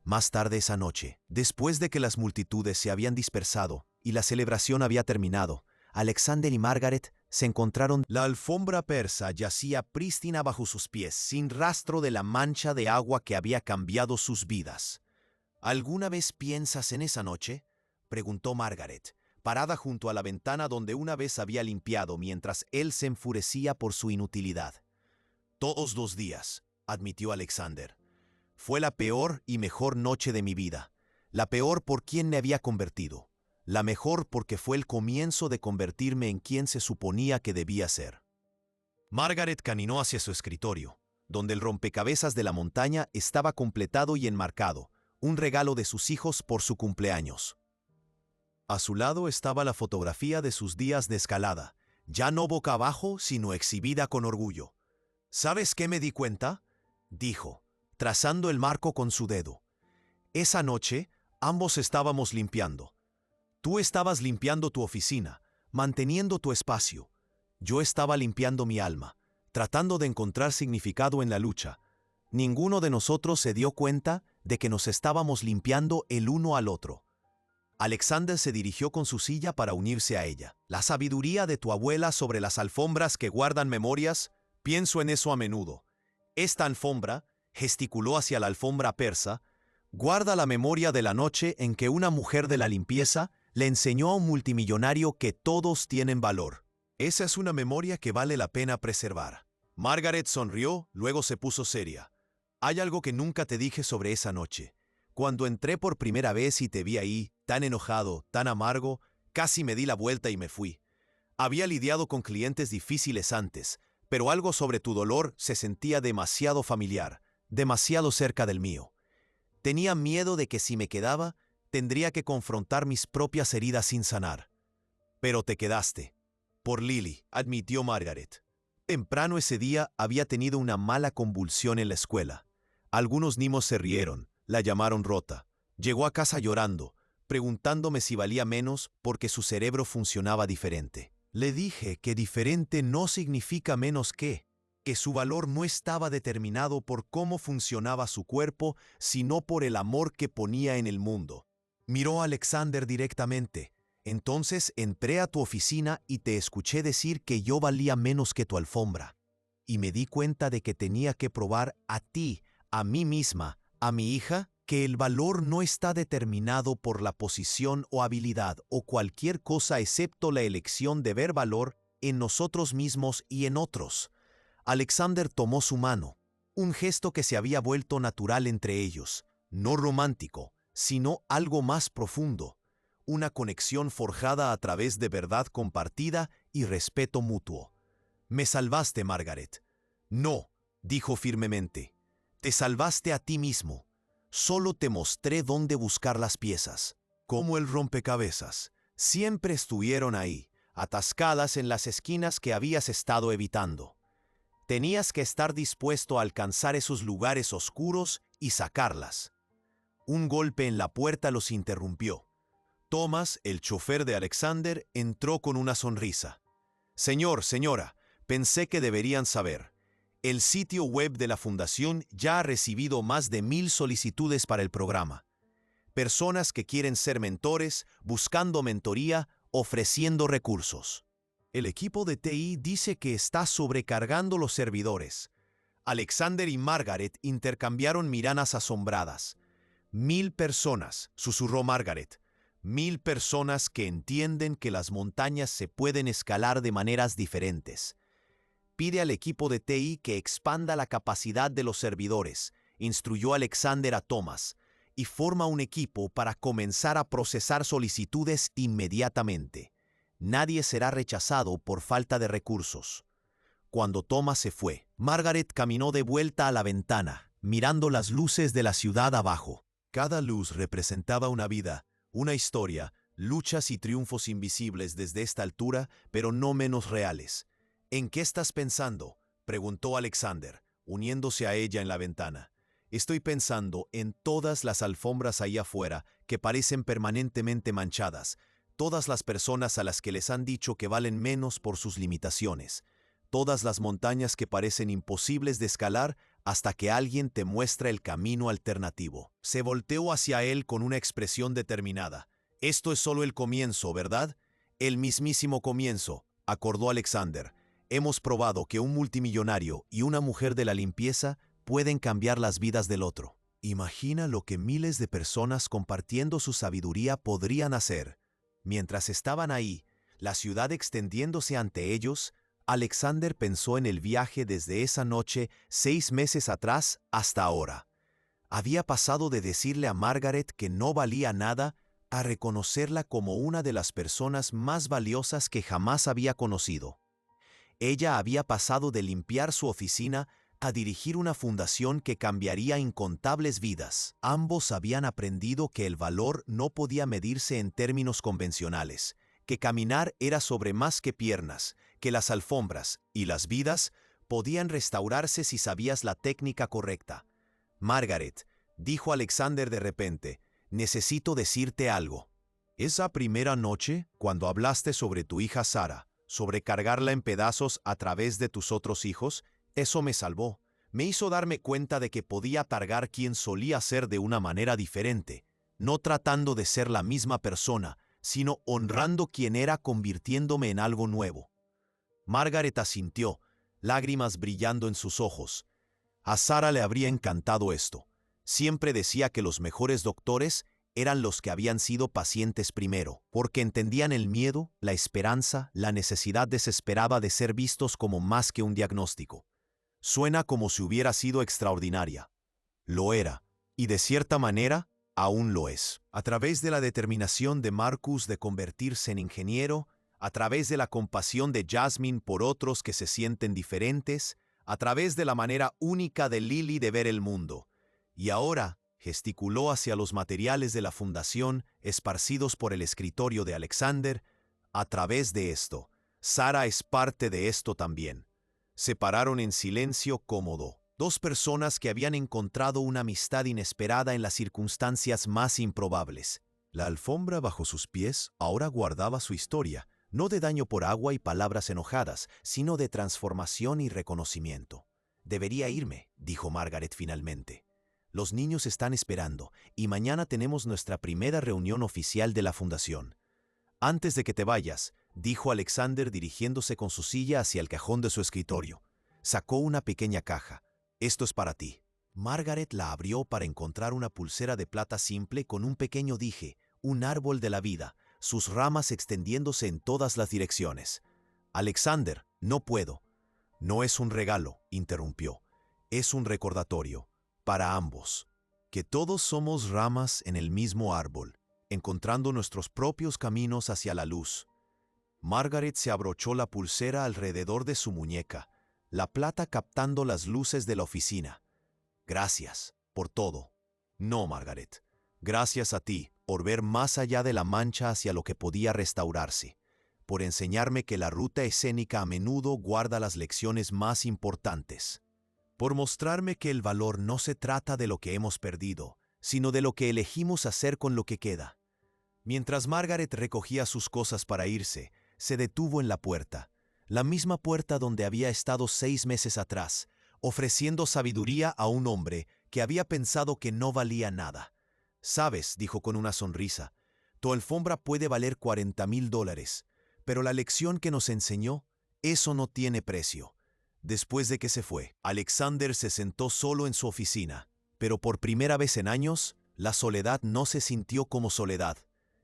Más tarde esa noche, después de que las multitudes se habían dispersado y la celebración había terminado, Alexander y Margaret se encontraron. La alfombra persa yacía prístina bajo sus pies, sin rastro de la mancha de agua que había cambiado sus vidas. ¿Alguna vez piensas en esa noche?, preguntó Margaret, parada junto a la ventana donde una vez había limpiado mientras él se enfurecía por su inutilidad. Todos los días, admitió Alexander. Fue la peor y mejor noche de mi vida. La peor por quien me había convertido. La mejor porque fue el comienzo de convertirme en quien se suponía que debía ser. Margaret caminó hacia su escritorio, donde el rompecabezas de la montaña estaba completado y enmarcado, un regalo de sus hijos por su cumpleaños. A su lado estaba la fotografía de sus días de escalada, ya no boca abajo, sino exhibida con orgullo. ¿Sabes qué me di cuenta?, dijo, trazando el marco con su dedo. Esa noche, ambos estábamos limpiando. Tú estabas limpiando tu oficina, manteniendo tu espacio. Yo estaba limpiando mi alma, tratando de encontrar significado en la lucha. Ninguno de nosotros se dio cuenta de que nos estábamos limpiando el uno al otro. Alexander se dirigió con su silla para unirse a ella. La sabiduría de tu abuela sobre las alfombras que guardan memorias, pienso en eso a menudo. Esta alfombra, gesticuló hacia la alfombra persa, guarda la memoria de la noche en que una mujer de la limpieza le enseñó a un multimillonario que todos tienen valor. Esa es una memoria que vale la pena preservar. Margaret sonrió, luego se puso seria. Hay algo que nunca te dije sobre esa noche. Cuando entré por primera vez y te vi ahí, tan enojado, tan amargo, casi me di la vuelta y me fui. Había lidiado con clientes difíciles antes, pero algo sobre tu dolor se sentía demasiado familiar, demasiado cerca del mío. Tenía miedo de que si me quedaba, tendría que confrontar mis propias heridas sin sanar. Pero te quedaste. Por Lily, admitió Margaret. Temprano ese día había tenido una mala convulsión en la escuela. Algunos niños se rieron, la llamaron rota. Llegó a casa llorando, preguntándome si valía menos porque su cerebro funcionaba diferente. Le dije que diferente no significa menos que su valor no estaba determinado por cómo funcionaba su cuerpo, sino por el amor que ponía en el mundo. Miró a Alexander directamente. Entonces entré a tu oficina y te escuché decir que yo valía menos que tu alfombra. Y me di cuenta de que tenía que probar a ti, a mí misma, a mi hija, que el valor no está determinado por la posición o habilidad o cualquier cosa excepto la elección de ver valor en nosotros mismos y en otros. Alexander tomó su mano, un gesto que se había vuelto natural entre ellos, no romántico, sino algo más profundo, una conexión forjada a través de verdad compartida y respeto mutuo. Me salvaste, Margaret. No, dijo firmemente, te salvaste a ti mismo. Solo te mostré dónde buscar las piezas. Como el rompecabezas, siempre estuvieron ahí, atascadas en las esquinas que habías estado evitando. Tenías que estar dispuesto a alcanzar esos lugares oscuros y sacarlas. Un golpe en la puerta los interrumpió. Thomas, el chofer de Alexander, entró con una sonrisa. Señor, señora, pensé que deberían saber. El sitio web de la Fundación ya ha recibido más de 1000 solicitudes para el programa. Personas que quieren ser mentores, buscando mentoría, ofreciendo recursos. El equipo de TI dice que está sobrecargando los servidores. Alexander y Margaret intercambiaron miradas asombradas. 1000 personas, susurró Margaret. 1000 personas que entienden que las montañas se pueden escalar de maneras diferentes. Pide al equipo de TI que expanda la capacidad de los servidores, instruyó Alexander a Thomas, y forma un equipo para comenzar a procesar solicitudes inmediatamente. Nadie será rechazado por falta de recursos. Cuando Thomas se fue, Margaret caminó de vuelta a la ventana, mirando las luces de la ciudad abajo. Cada luz representaba una vida, una historia, luchas y triunfos invisibles desde esta altura, pero no menos reales. ¿En qué estás pensando?, preguntó Alexander, uniéndose a ella en la ventana. Estoy pensando en todas las alfombras ahí afuera que parecen permanentemente manchadas, todas las personas a las que les han dicho que valen menos por sus limitaciones, todas las montañas que parecen imposibles de escalar hasta que alguien te muestra el camino alternativo. Se volteó hacia él con una expresión determinada. Esto es solo el comienzo, ¿verdad? El mismísimo comienzo, acordó Alexander. Hemos probado que un multimillonario y una mujer de la limpieza pueden cambiar las vidas del otro. Imagina lo que miles de personas compartiendo su sabiduría podrían hacer. Mientras estaban ahí, la ciudad extendiéndose ante ellos, Alexander pensó en el viaje desde esa noche 6 meses atrás hasta ahora. Había pasado de decirle a Margaret que no valía nada a reconocerla como una de las personas más valiosas que jamás había conocido. Ella había pasado de limpiar su oficina a dirigir una fundación que cambiaría incontables vidas. Ambos habían aprendido que el valor no podía medirse en términos convencionales, que caminar era sobre más que piernas, que las alfombras y las vidas podían restaurarse si sabías la técnica correcta. Margaret, dijo Alexander de repente, necesito decirte algo. Esa primera noche, cuando hablaste sobre tu hija Sara, sobre cargarla en pedazos a través de tus otros hijos, eso me salvó. Me hizo darme cuenta de que podía cargar quien solía ser de una manera diferente, no tratando de ser la misma persona, sino honrando quien era convirtiéndome en algo nuevo. Margaret asintió, lágrimas brillando en sus ojos. A Sara le habría encantado esto. Siempre decía que los mejores doctores eran los que habían sido pacientes primero, porque entendían el miedo, la esperanza, la necesidad desesperada de ser vistos como más que un diagnóstico. Suena como si hubiera sido extraordinaria. Lo era, y de cierta manera, Aún lo es. A través de la determinación de Marcus de convertirse en ingeniero, a través de la compasión de Jasmine por otros que se sienten diferentes, a través de la manera única de Lily de ver el mundo. Y ahora gesticuló hacia los materiales de la fundación esparcidos por el escritorio de Alexander. A través de esto, Sara es parte de esto también. Se pararon en silencio cómodo. Dos personas que habían encontrado una amistad inesperada en las circunstancias más improbables. La alfombra bajo sus pies ahora guardaba su historia, no de daño por agua y palabras enojadas, sino de transformación y reconocimiento. «Debería irme», dijo Margaret finalmente. «Los niños están esperando, y mañana tenemos nuestra primera reunión oficial de la fundación». «Antes de que te vayas», dijo Alexander dirigiéndose con su silla hacia el cajón de su escritorio. Sacó una pequeña caja. «Esto es para ti». Margaret la abrió para encontrar una pulsera de plata simple con un pequeño dije, un árbol de la vida, sus ramas extendiéndose en todas las direcciones. «Alexander, no puedo». «No es un regalo», interrumpió. «Es un recordatorio, para ambos, que todos somos ramas en el mismo árbol, encontrando nuestros propios caminos hacia la luz». Margaret se abrochó la pulsera alrededor de su muñeca, la plata captando las luces de la oficina. «Gracias por todo». «No, Margaret. Gracias a ti por ver más allá de la mancha hacia lo que podía restaurarse, por enseñarme que la ruta escénica a menudo guarda las lecciones más importantes, por mostrarme que el valor no se trata de lo que hemos perdido, sino de lo que elegimos hacer con lo que queda». Mientras Margaret recogía sus cosas para irse, se detuvo en la puerta, la misma puerta donde había estado 6 meses atrás, ofreciendo sabiduría a un hombre que había pensado que no valía nada. «Sabes», dijo con una sonrisa, «tu alfombra puede valer $40,000, pero la lección que nos enseñó, eso no tiene precio». Después de que se fue, Alexander se sentó solo en su oficina, pero por primera vez en años, la soledad no se sintió como soledad.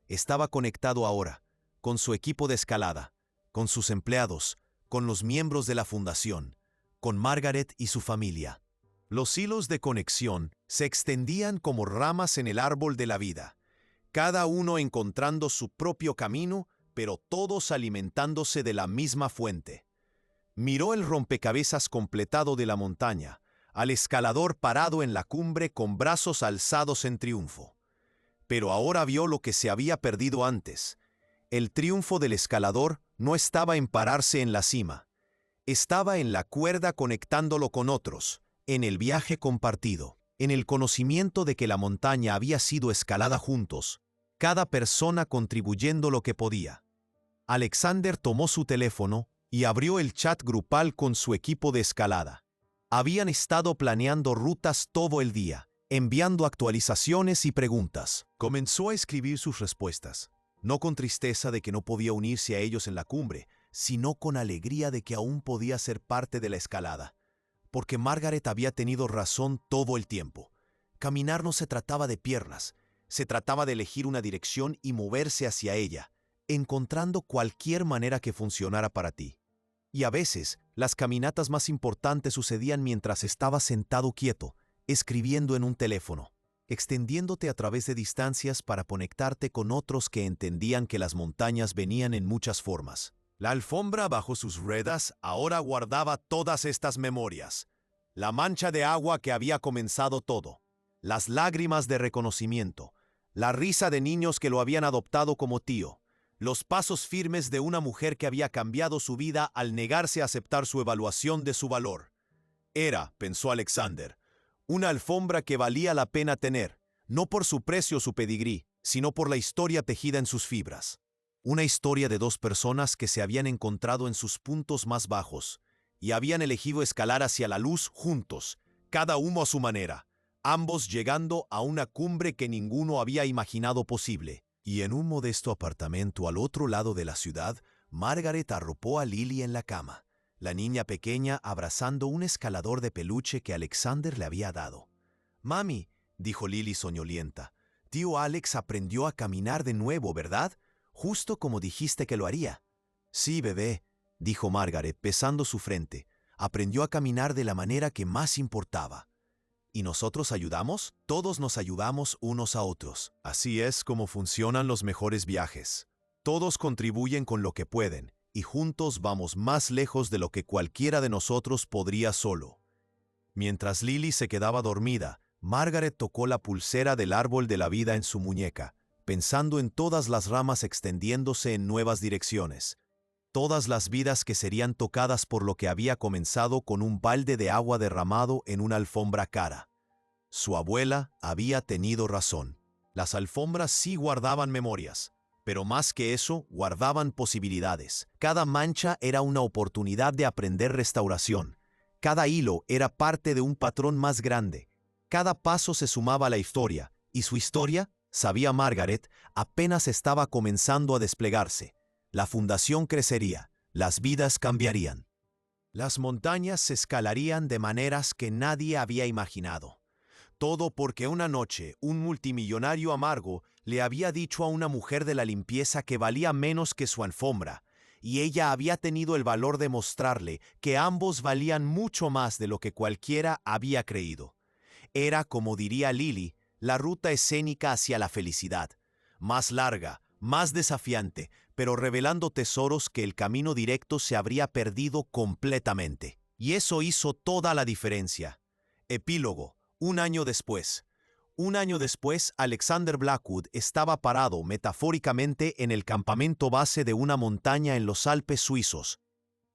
Estaba conectado ahora, con su equipo de escalada, con sus empleados, con los miembros de la fundación, con Margaret y su familia. Los hilos de conexión se extendían como ramas en el árbol de la vida, cada uno encontrando su propio camino, pero todos alimentándose de la misma fuente. Miró el rompecabezas completado de la montaña, al escalador parado en la cumbre con brazos alzados en triunfo. Pero ahora vio lo que se había perdido antes. El triunfo del escalador no estaba en pararse en la cima. Estaba en la cuerda conectándolo con otros, en el viaje compartido, en el conocimiento de que la montaña había sido escalada juntos, cada persona contribuyendo lo que podía. Alexander tomó su teléfono y abrió el chat grupal con su equipo de escalada. Habían estado planeando rutas todo el día, enviando actualizaciones y preguntas. Comenzó a escribir sus respuestas, no con tristeza de que no podía unirse a ellos en la cumbre, sino con alegría de que aún podía ser parte de la escalada. Porque Margaret había tenido razón todo el tiempo. Caminar no se trataba de piernas, se trataba de elegir una dirección y moverse hacia ella, encontrando cualquier manera que funcionara para ti. Y a veces, las caminatas más importantes sucedían mientras estabas sentado quieto, escribiendo en un teléfono, extendiéndote a través de distancias para conectarte con otros que entendían que las montañas venían en muchas formas. La alfombra bajo sus ruedas ahora guardaba todas estas memorias. La mancha de agua que había comenzado todo, las lágrimas de reconocimiento, la risa de niños que lo habían adoptado como tío, los pasos firmes de una mujer que había cambiado su vida al negarse a aceptar su evaluación de su valor. Era, pensó Alexander, una alfombra que valía la pena tener, no por su precio o su pedigrí, sino por la historia tejida en sus fibras. Una historia de dos personas que se habían encontrado en sus puntos más bajos y habían elegido escalar hacia la luz juntos, cada uno a su manera, ambos llegando a una cumbre que ninguno había imaginado posible. Y en un modesto apartamento al otro lado de la ciudad, Margaret arropó a Lily en la cama, la niña pequeña abrazando un escalador de peluche que Alexander le había dado. «Mami», dijo Lily soñolienta, «tío Alex aprendió a caminar de nuevo, ¿verdad? Justo como dijiste que lo haría». «Sí, bebé», dijo Margaret, besando su frente. «Aprendió a caminar de la manera que más importaba». ¿Y nosotros ayudamos? Todos nos ayudamos unos a otros. Así es como funcionan los mejores viajes. Todos contribuyen con lo que pueden, y juntos vamos más lejos de lo que cualquiera de nosotros podría solo. Mientras Lily se quedaba dormida, Margaret tocó la pulsera del árbol de la vida en su muñeca, pensando en todas las ramas extendiéndose en nuevas direcciones. Todas las vidas que serían tocadas por lo que había comenzado con un balde de agua derramado en una alfombra cara. Su abuela había tenido razón. Las alfombras sí guardaban memorias, pero más que eso, guardaban posibilidades. Cada mancha era una oportunidad de aprender restauración. Cada hilo era parte de un patrón más grande. Cada paso se sumaba a la historia, y su historia, sabía Margaret, apenas estaba comenzando a desplegarse. La fundación crecería, las vidas cambiarían. Las montañas se escalarían de maneras que nadie había imaginado. Todo porque una noche un multimillonario amargo le había dicho a una mujer de la limpieza que valía menos que su alfombra, y ella había tenido el valor de mostrarle que ambos valían mucho más de lo que cualquiera había creído. Era, como diría Lily, la ruta escénica hacia la felicidad, más larga, más desafiante, pero revelando tesoros que el camino directo se habría perdido completamente. Y eso hizo toda la diferencia. Epílogo. Un año después. Un año después, Alexander Blackwood estaba parado metafóricamente en el campamento base de una montaña en los Alpes suizos,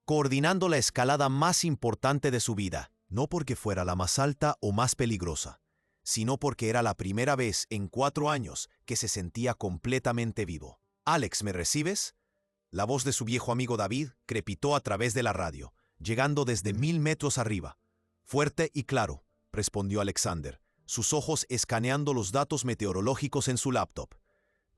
coordinando la escalada más importante de su vida, no porque fuera la más alta o más peligrosa, sino porque era la primera vez en 4 años que se sentía completamente vivo. «Alex, ¿me recibes?». La voz de su viejo amigo David crepitó a través de la radio, llegando desde 1000 metros arriba. «Fuerte y claro», respondió Alexander, sus ojos escaneando los datos meteorológicos en su laptop.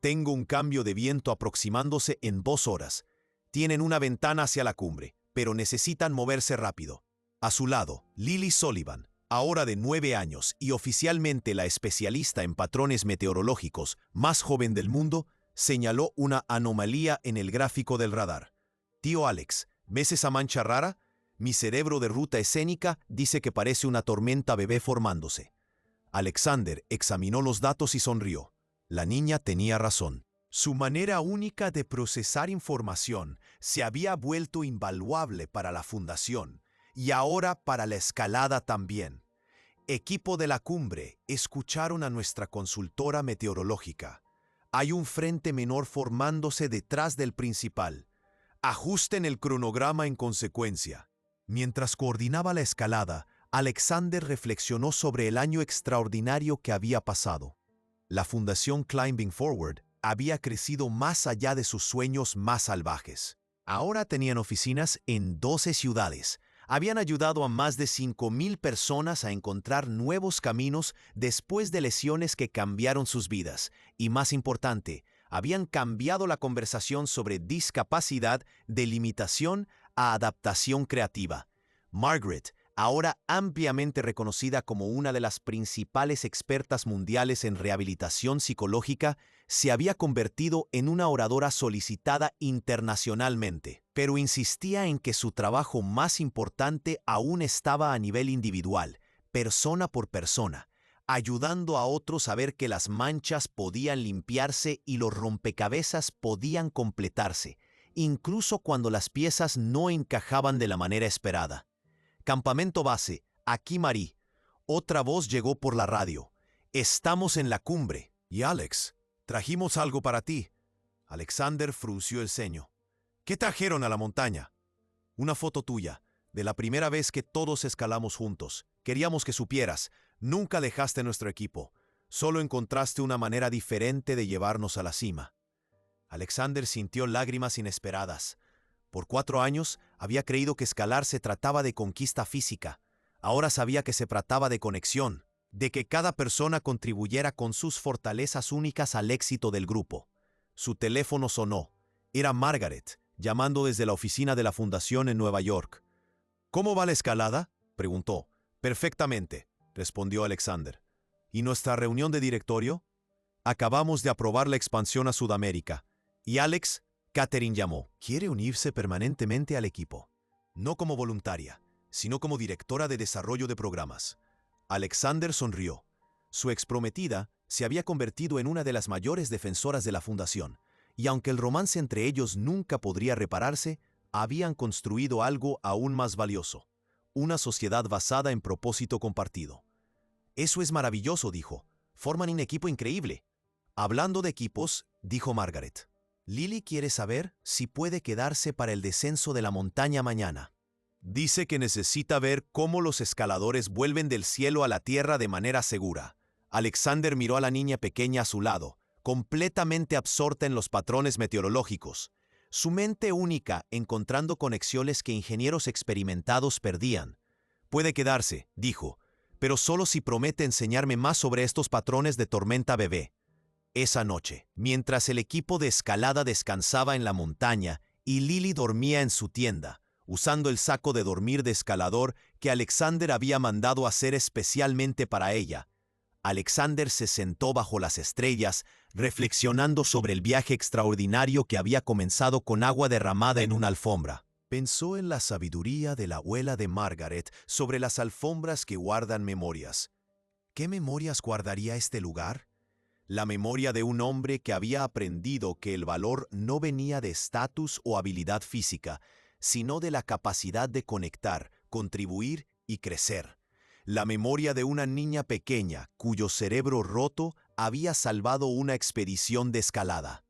«Tengo un cambio de viento aproximándose en 2 horas. Tienen una ventana hacia la cumbre, pero necesitan moverse rápido». A su lado, Lily Sullivan, ahora de 9 años y oficialmente la especialista en patrones meteorológicos más joven del mundo, señaló una anomalía en el gráfico del radar. «Tío Alex, ¿ves esa mancha rara? Mi cerebro de ruta escénica dice que parece una tormenta bebé formándose». Alexander examinó los datos y sonrió. La niña tenía razón. Su manera única de procesar información se había vuelto invaluable para la fundación, y ahora para la escalada también. «Equipo de la cumbre, escucharon a nuestra consultora meteorológica. Hay un frente menor formándose detrás del principal. Ajusten el cronograma en consecuencia». Mientras coordinaba la escalada, Alexander reflexionó sobre el año extraordinario que había pasado. La Fundación Climbing Forward había crecido más allá de sus sueños más salvajes. Ahora tenían oficinas en 12 ciudades. Habían ayudado a más de 5,000 personas a encontrar nuevos caminos después de lesiones que cambiaron sus vidas. Y más importante, habían cambiado la conversación sobre discapacidad de limitación a adaptación creativa. Margaret, ahora ampliamente reconocida como una de las principales expertas mundiales en rehabilitación psicológica, se había convertido en una oradora solicitada internacionalmente, pero insistía en que su trabajo más importante aún estaba a nivel individual, persona por persona, ayudando a otros a ver que las manchas podían limpiarse y los rompecabezas podían completarse, incluso cuando las piezas no encajaban de la manera esperada. «Campamento base, aquí Marie». Otra voz llegó por la radio. «Estamos en la cumbre». «Y Alex, trajimos algo para ti». Alexander frunció el ceño. «¿Qué trajeron a la montaña?» «Una foto tuya, de la primera vez que todos escalamos juntos. Queríamos que supieras, nunca dejaste nuestro equipo. Solo encontraste una manera diferente de llevarnos a la cima». Alexander sintió lágrimas inesperadas. Por 4 años había creído que escalar se trataba de conquista física. Ahora sabía que se trataba de conexión, de que cada persona contribuyera con sus fortalezas únicas al éxito del grupo. Su teléfono sonó. Era Margaret, llamando desde la oficina de la fundación en Nueva York. «¿Cómo va la escalada?», preguntó. «Perfectamente», respondió Alexander. «¿Y nuestra reunión de directorio?». «Acabamos de aprobar la expansión a Sudamérica. Y Alex», Catherine llamó, «quiere unirse permanentemente al equipo. No como voluntaria, sino como directora de desarrollo de programas. Alexander sonrió. Su exprometida se había convertido en una de las mayores defensoras de la fundación, y aunque el romance entre ellos nunca podría repararse, habían construido algo aún más valioso, una sociedad basada en propósito compartido. Eso es maravilloso, dijo. Forman un equipo increíble. Hablando de equipos, dijo Margaret, Lily quiere saber si puede quedarse para el descenso de la montaña mañana. Dice que necesita ver cómo los escaladores vuelven del cielo a la tierra de manera segura. Alexander miró a la niña pequeña a su lado, completamente absorta en los patrones meteorológicos. Su mente única encontrando conexiones que ingenieros experimentados perdían. Puede quedarse, dijo, pero solo si promete enseñarme más sobre estos patrones de tormenta bebé. Esa noche, mientras el equipo de escalada descansaba en la montaña y Lily dormía en su tienda, usando el saco de dormir de escalador que Alexander había mandado hacer especialmente para ella, Alexander se sentó bajo las estrellas, reflexionando sobre el viaje extraordinario que había comenzado con agua derramada en una alfombra. Pensó en la sabiduría de la abuela de Margaret sobre las alfombras que guardan memorias. ¿Qué memorias guardaría este lugar? La memoria de un hombre que había aprendido que el valor no venía de estatus o habilidad física, sino de la capacidad de conectar, contribuir y crecer. La memoria de una niña pequeña cuyo cerebro roto había salvado una expedición de escalada.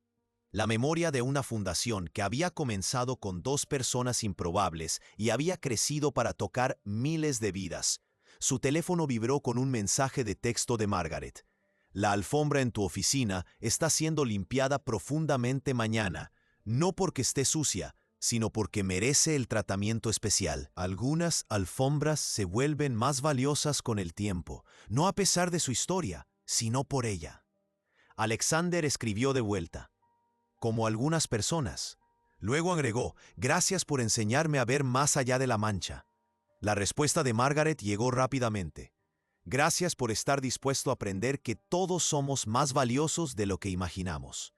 La memoria de una fundación que había comenzado con 2 personas improbables y había crecido para tocar miles de vidas. Su teléfono vibró con un mensaje de texto de Margaret. La alfombra en tu oficina está siendo limpiada profundamente mañana, no porque esté sucia, sino porque merece el tratamiento especial. Algunas alfombras se vuelven más valiosas con el tiempo, no a pesar de su historia, sino por ella. Alexander escribió de vuelta, como algunas personas. Luego agregó, gracias por enseñarme a ver más allá de la mancha. La respuesta de Margaret llegó rápidamente. Gracias por estar dispuesto a aprender que todos somos más valiosos de lo que imaginamos.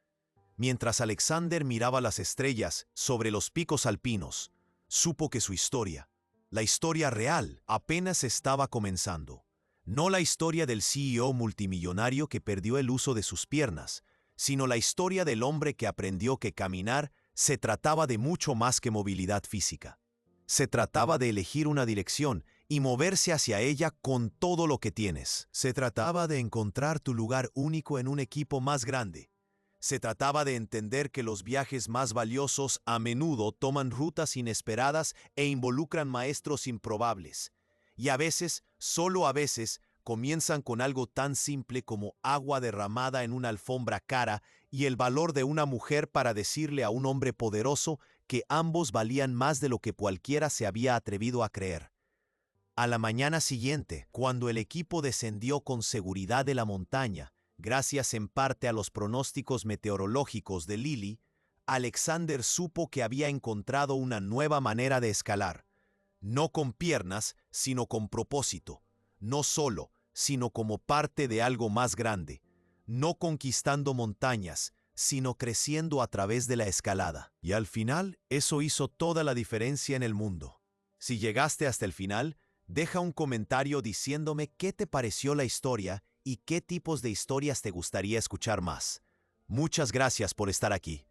Mientras Alexander miraba las estrellas sobre los picos alpinos, supo que su historia, la historia real, apenas estaba comenzando. No la historia del CEO multimillonario que perdió el uso de sus piernas, sino la historia del hombre que aprendió que caminar se trataba de mucho más que movilidad física. Se trataba de elegir una dirección y moverse hacia ella con todo lo que tienes. Se trataba de encontrar tu lugar único en un equipo más grande. Se trataba de entender que los viajes más valiosos a menudo toman rutas inesperadas e involucran maestros improbables. Y a veces, solo a veces, comienzan con algo tan simple como agua derramada en una alfombra cara y el valor de una mujer para decirle a un hombre poderoso que ambos valían más de lo que cualquiera se había atrevido a creer. A la mañana siguiente, cuando el equipo descendió con seguridad de la montaña, gracias en parte a los pronósticos meteorológicos de Lily, Alexander supo que había encontrado una nueva manera de escalar. No con piernas, sino con propósito. No solo, sino como parte de algo más grande. No conquistando montañas, sino creciendo a través de la escalada. Y al final, eso hizo toda la diferencia en el mundo. Si llegaste hasta el final, deja un comentario diciéndome qué te pareció la historia y qué tipos de historias te gustaría escuchar más. Muchas gracias por estar aquí.